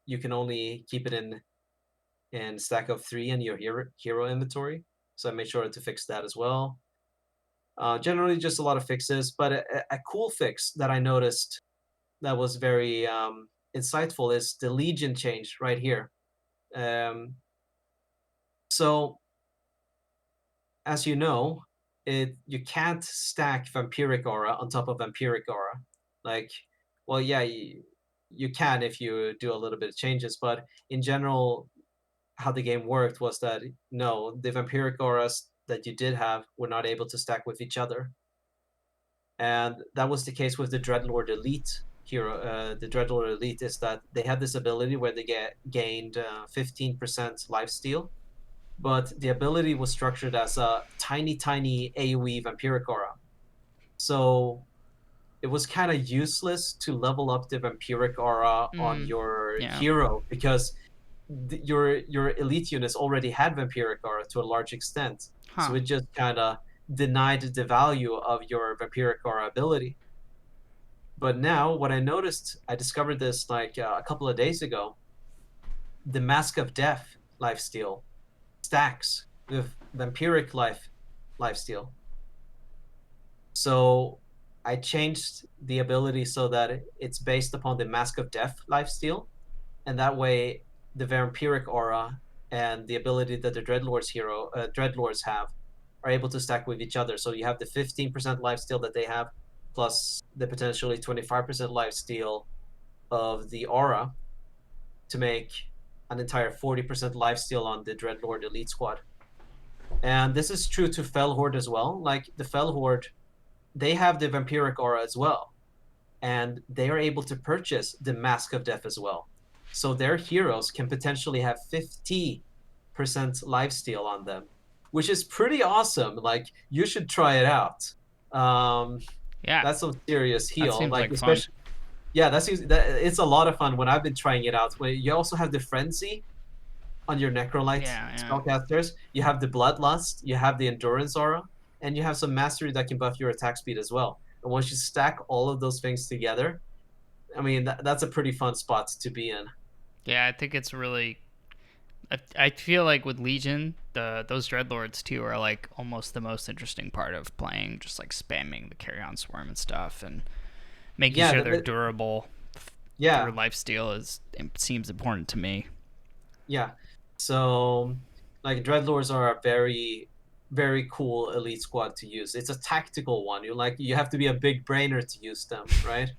you can only keep it in stack of 3 in your hero inventory. So I made sure to fix that as well. Generally, just a lot of fixes, but a cool fix that I noticed that was very insightful is the Legion change right here. So, as you know, you can't stack Vampiric Aura on top of Vampiric Aura. Like, well, yeah, you can if you do a little bit of changes, but in general, how the game worked was that no, the Vampiric Auras that you did have were not able to stack with each other. And that was the case with the Dreadlord Elite hero. The Dreadlord Elite is that they had this ability where they gained 15% lifesteal, but the ability was structured as a tiny, tiny AoE Vampiric Aura. So it was kind of useless to level up the Vampiric Aura on your yeah. hero because your elite units already had Vampiric Aura to a large extent. Huh. So it just kind of denied the value of your Vampiric Aura ability. But now, what I noticed, I discovered this like a couple of days ago. The Mask of Death lifesteal stacks with Vampiric lifesteal. So I changed the ability so that it's based upon the Mask of Death lifesteal, and that way the Vampiric Aura and the ability that the Dreadlords have are able to stack with each other. So you have the 15% lifesteal that they have, plus the potentially 25% lifesteal of the Aura to make an entire 40% lifesteal on the Dreadlord Elite Squad. And this is true to Fel Horde as well. Like the Fel Horde, they have the Vampiric Aura as well, and they are able to purchase the Mask of Death as well. So their heroes can potentially have 50% lifesteal on them, which is pretty awesome. Like, you should try it out. Yeah. That's some serious That heal. seems Like, like fun. especially, yeah, it's a lot of fun when I've been trying it out. When you also have the Frenzy on your Necrolite Yeah. spellcasters, you have the Bloodlust, you have the Endurance Aura, and you have some Mastery that can buff your attack speed as well. And once you stack all of those things together, I mean, that's a pretty fun spot to be in. Yeah, I think it's really. I feel like with Legion, those Dreadlords too are like almost the most interesting part of playing, just like spamming the Carrion Swarm and stuff, and making Yeah, sure they're durable through yeah, lifesteal seems important to me. yeah. So, like, Dreadlords are a very, very cool elite squad to use. It's a tactical one. You have to be a big brainer to use them, right?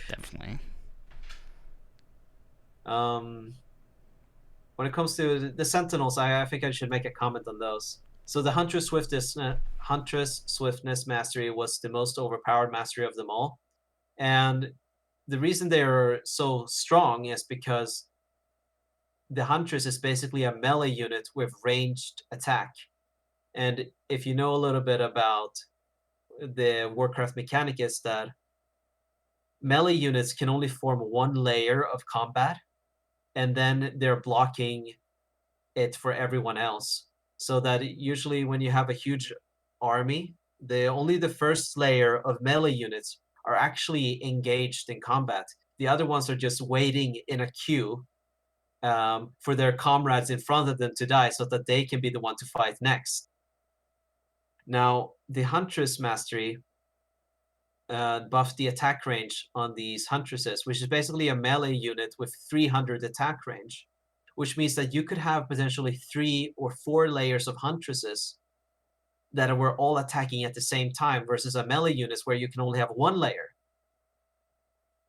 Definitely. Um, when it comes to the Sentinels, I think I should make a comment on those. So the Huntress Swiftness mastery was the most overpowered mastery of them all, and the reason they're so strong is because the Huntress is basically a melee unit with ranged attack. And if you know a little bit about the Warcraft mechanic, is that melee units can only form one layer of combat, and then they're blocking it for everyone else. So that usually when you have a huge army, the first layer of melee units are actually engaged in combat. The other ones are just waiting in a queue for their comrades in front of them to die so that they can be the one to fight next. Now, the Huntress Mastery buffed the attack range on these Huntresses, which is basically a melee unit with 300 attack range, which means that you could have potentially 3 or 4 layers of Huntresses that were all attacking at the same time versus a melee unit where you can only have 1 layer.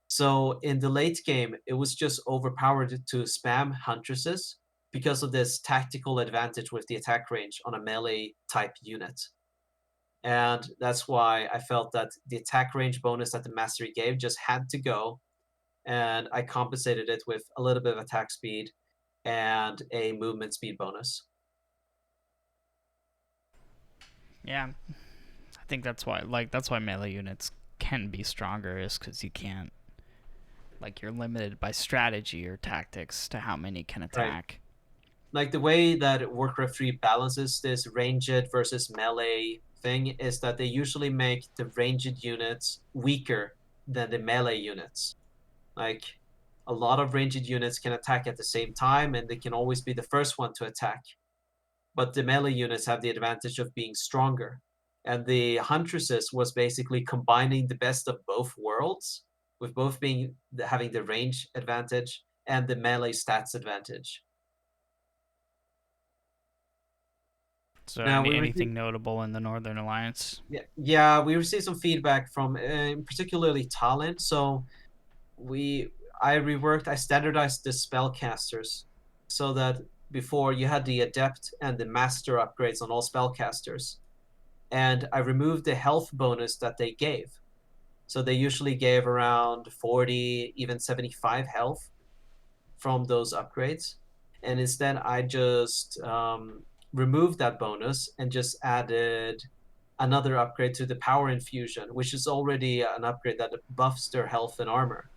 So in the late game, it was just overpowered to spam Huntresses because of this tactical advantage with the attack range on a melee type unit. And that's why I felt that the attack range bonus that the mastery gave just had to go, and I compensated it with a little bit of attack speed and a movement speed bonus. Yeah, I think that's why melee units can be stronger, is because you can't, you're limited by strategy or tactics to how many can Right. attack. Like the way that Warcraft 3 balances this ranged versus melee thing is that they usually make the ranged units weaker than the melee units. Like a lot of ranged units can attack at the same time and they can always be the first one to attack. But the melee units have the advantage of being stronger. And the Huntresses was basically combining the best of both worlds, with both being having the range advantage and the melee stats advantage. So Now we anything received notable in the Northern Alliance? yeah, we received some feedback from particularly talent. So we I standardized the spellcasters so that before you had the adept and the master upgrades on all spellcasters, and I removed the health bonus that they gave. So they usually gave around 40, even 75 health from those upgrades. And instead, I just removed that bonus and just added another upgrade to the power infusion, which is already an upgrade that buffs their health and armor.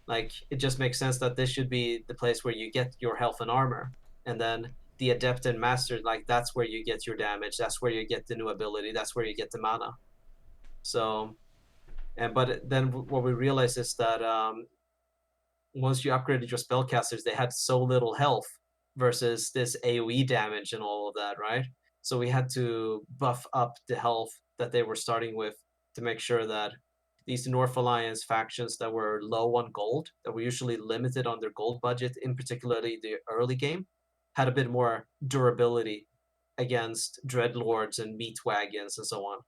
Like, it just makes sense that this should be the place where you get your health and armor. And then the adept and master, like, that's where you get your damage. That's where you get the new ability. That's where you get the mana. So, and but then what we realized is that once you upgraded your spellcasters, they had so little health versus this AoE damage and all of that, right? So we had to buff up the health that they were starting with to make sure that these North Alliance factions that were low on gold, that were usually limited on their gold budget, in particularly the early game, had a bit more durability against dreadlords and meat wagons and so on.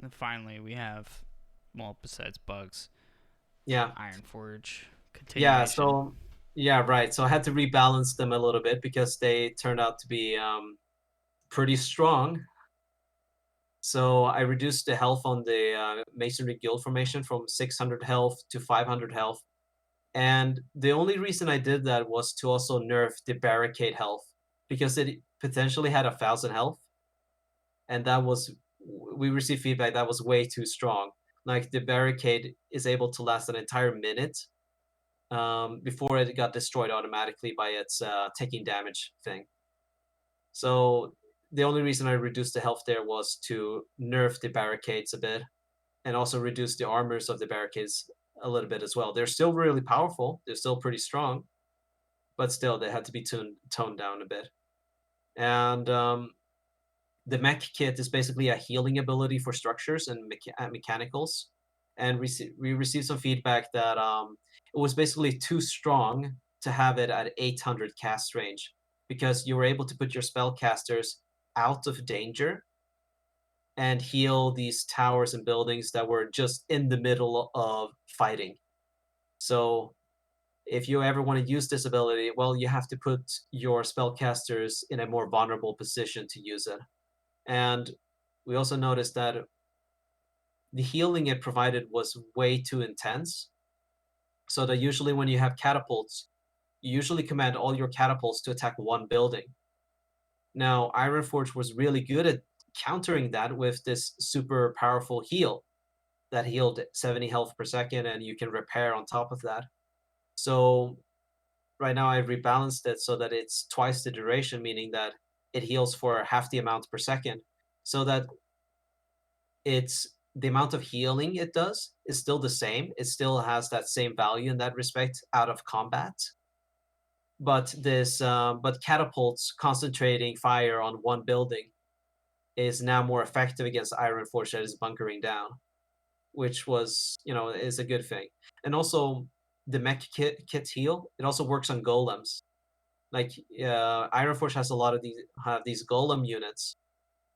And finally, we have, well, besides bugs, Yeah, Ironforge yeah. continuation. So yeah, right. So I had to rebalance them a little bit because they turned out to be pretty strong. So I reduced the health on the Masonry Guild formation from 600 health to 500 health. And the only reason I did that was to also nerf the barricade health because it potentially had 1,000 health. And that was, we received feedback that was way too strong. Like the barricade is able to last an entire minute before it got destroyed automatically by its taking damage thing. So the only reason I reduced the health there was to nerf the barricades a bit and also reduce the armors of the barricades a little bit as well. They're still really powerful. They're still pretty strong, but still they had to be toned down a bit. And the mech kit is basically a healing ability for structures and mechanicals. And we received some feedback that it was basically too strong to have it at 800 cast range because you were able to put your spellcasters out of danger and heal these towers and buildings that were just in the middle of fighting. So if you ever want to use this ability, well, you have to put your spellcasters in a more vulnerable position to use it. And we also noticed that the healing it provided was way too intense. So that usually when you have catapults, you usually command all your catapults to attack one building. Now, Ironforge was really good at countering that with this super powerful heal that healed 70 health per second, and you can repair on top of that. So right now I've rebalanced it so that it's twice the duration, meaning that it heals for half the amount per second, so that it's the amount of healing it does is still the same. It still has that same value in that respect out of combat. But catapults concentrating fire on one building is now more effective against Ironforge that is bunkering down, which was, is a good thing. And also the mech kit heal, it also works on golems. Like Ironforge has a lot of these golem units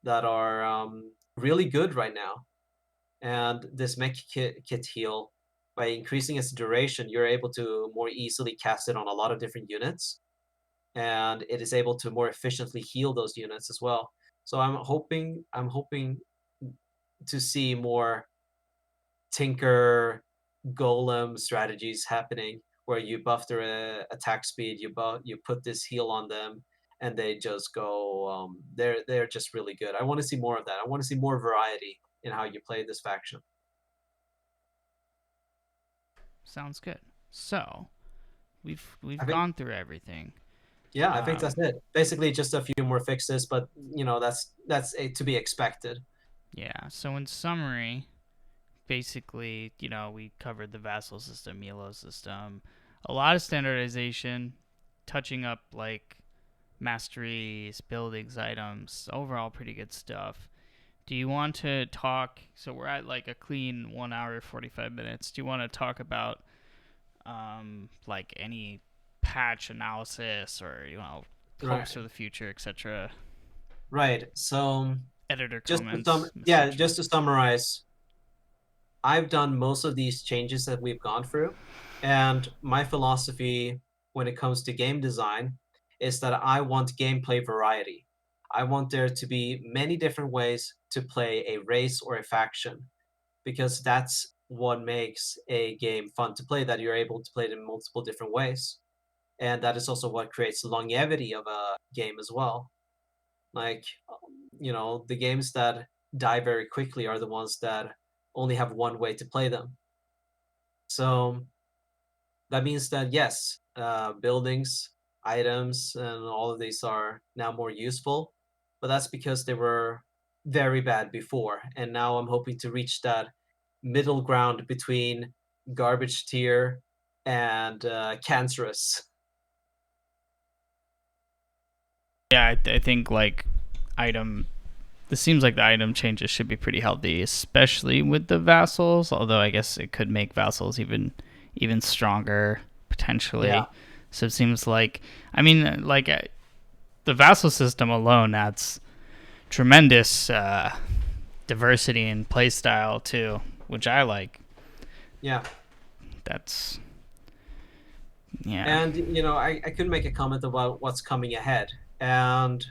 that are really good right now. And this mech kit heal, by increasing its duration, you're able to more easily cast it on a lot of different units, and it is able to more efficiently heal those units as well. So I'm hoping to see more Tinker golem strategies happening where you buff their attack speed, you put this heal on them, and they just go. They're just really good. I want to see more of that. I want to see more variety in how you play this faction. Sounds good. So we've I think, gone through everything. yeah, I think that's Um, it. Basically, just a few more fixes, but that's to be expected. yeah. So in summary, basically, we covered the Vassal System, ELO System, a lot of standardization, touching up like masteries, buildings, items. Overall, pretty good stuff. Do you want to talk? So we're at like a clean 1 hour 45 minutes. Do you want to talk about like any patch analysis or Right, hopes for the future, etc.? right. So Editor just to sum, comments, yeah, etc. just to summarize, I've done most of these changes that we've gone through, and my philosophy when it comes to game design is that I want gameplay variety. I want there to be many different ways to play a race or a faction, because that's what makes a game fun to play, that you're able to play it in multiple different ways. And that is also what creates longevity of a game as well. Like, the games that die very quickly are the ones that only have one way to play them. So that means that yes, buildings, items, and all of these are now more useful, but that's because they were very bad before, and now I'm hoping to reach that middle ground between garbage tier and cancerous. Yeah, I think like item. This seems like the item changes should be pretty healthy, especially with the vassals. Although I guess it could make vassals even stronger Yeah, potentially. So it seems like I mean like the vassal system alone adds tremendous diversity in playstyle too, which I like. yeah. That's yeah. And I could make a comment about what's coming ahead. And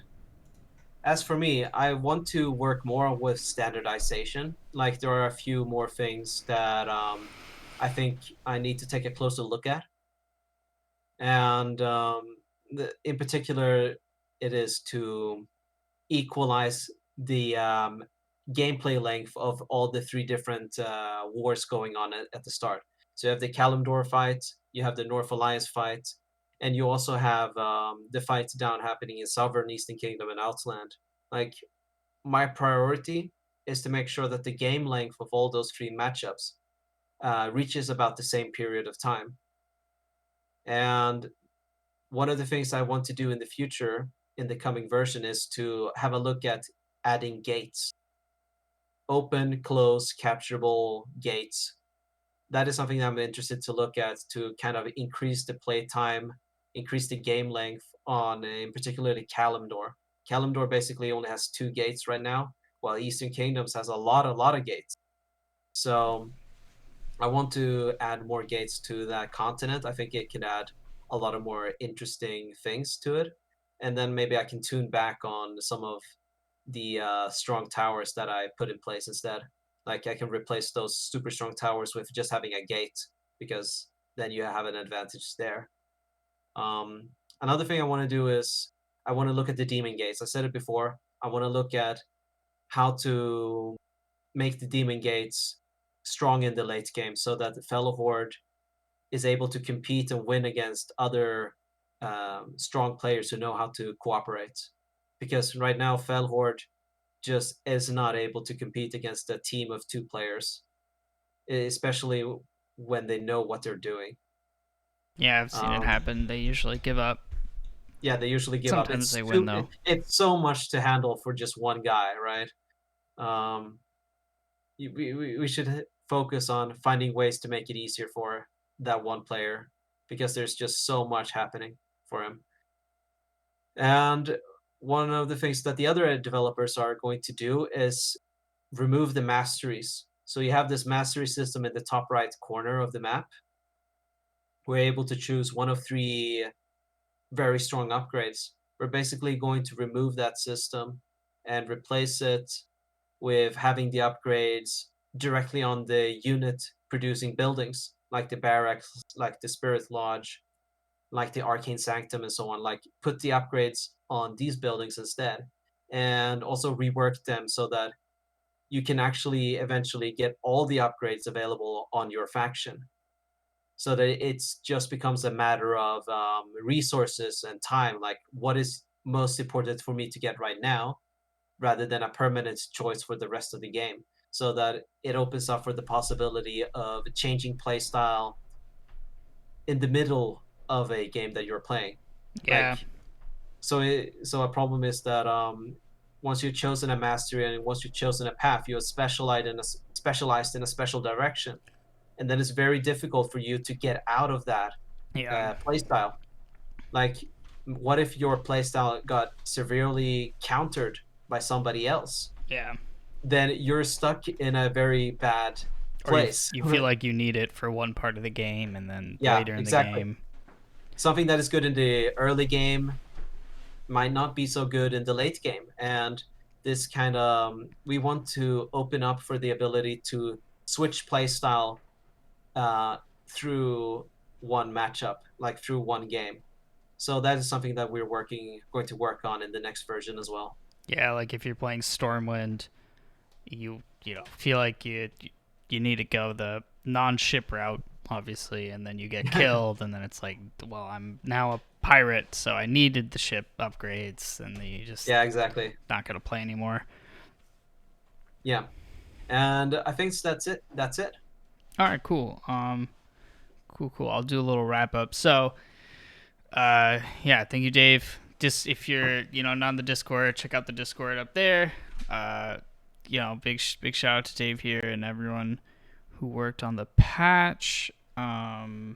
as for me, I want to work more with standardization. Like there are a few more things that I think I need to take a closer look at, and in particular, it is to equalize the gameplay length of all the three different wars going on at the start. So you have the Kalimdor fight, you have the North Alliance fight, and you also have the fights down happening in Southern Eastern Kingdom and Outland. Like my priority is to make sure that the game length of all those three matchups reaches about the same period of time. And one of the things I want to do in the future, in the coming version, is to have a look at adding gates, open, close, capturable gates. That is something that I'm interested to look at to kind of increase the play time, increase the game length on, in particular, the Kalimdor. Kalimdor basically only has two gates right now, while Eastern Kingdoms has a lot of gates. So I want to add more gates to that continent. I think it can add a lot of more interesting things to it. And then maybe I can tune back on some of the strong towers that I put in place instead. Like I can replace those super strong towers with just having a gate because then you have an advantage there. Um, Another thing I want to do is I want to look at the demon gates. I said it before. I want to look at how to make the demon gates strong in the late game so that the fellow horde is able to compete and win against other strong players who know how to cooperate. Because right now, Fel Horde just is not able to compete against a team of 2 players, especially when they know what they're doing. Yeah, I've seen it Um, happen. They usually give up. yeah, they usually give up. Sometimes they win though. It's so much to handle for just one guy, right? Um, we should focus on finding ways to make it easier for that one player because there's just so much happening for him. And one of the things that the other developers are going to do is remove the masteries. So you have this mastery system in the top right corner of the map. We're able to choose one of 3 very strong upgrades. We're basically going to remove that system and replace it with having the upgrades directly on the unit producing buildings, like the barracks, like the Spirit Lodge, like the Arcane Sanctum, and so on. Like put the upgrades on these buildings instead, and also rework them so that you can actually eventually get all the upgrades available on your faction. So that it just becomes a matter of resources and time. Like what is most important for me to get right now, rather than a permanent choice for the rest of the game, so that it opens up for the possibility of changing playstyle in the middle of a game that you're playing. Like Yeah, so a problem is that once you've chosen a mastery and once you've chosen a path, you're specialized in a special direction, and then it's very difficult for you to get out of that yeah, playstyle. Like, what if your playstyle got severely countered by somebody else? yeah. Then you're stuck in a very bad Or you place. you feel like you need it for one part of the game, and then Yeah, later in the exactly. game, Something that is good in the early game might not be so good in the late game. And this kind of we want to open up for the ability to switch playstyle uh, through one matchup, like through one game. So that is something that we're going to work on in the next version as well. yeah, like if you're playing Stormwind, you know feel like you need to go the non-ship route, obviously, and then you get killed, and then it's like, well, I'm now a pirate, so I needed the ship upgrades, and then you just Yeah, exactly. not gonna play anymore. Yeah, and I think that's it. That's it. All right, cool. Cool. I'll do a little wrap up. So, yeah, thank you, Dave. Just if you're, not on the Discord, check out the Discord up there. Uh, big shout out to Dave here and everyone who worked on the patch. Yeah,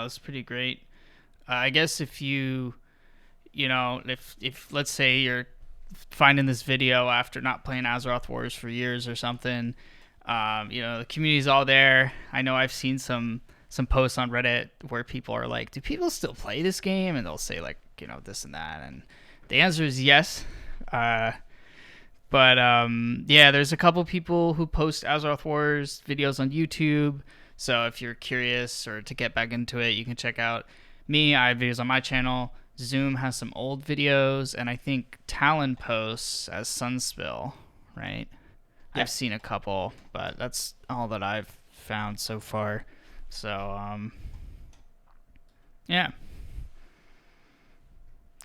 it was pretty great. I guess if if let's say you're finding this video after not playing Azeroth Wars for years or something, the community's all there. I know I've seen some posts on Reddit where people are like, "Do people still play this game?" And they'll say like, this and that, and the answer is yes. But yeah, there's a couple people who post Azeroth Wars videos on YouTube. So if you're curious or to get back into it, you can check out me. I have videos on my channel. Zoom has some old videos, and I think Talon posts as Sunspill, right? Yeah. I've seen a couple, but that's all that I've found so far. So, yeah,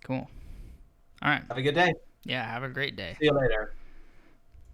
cool. All right. Have a good day. Yeah, have a great day. See you later.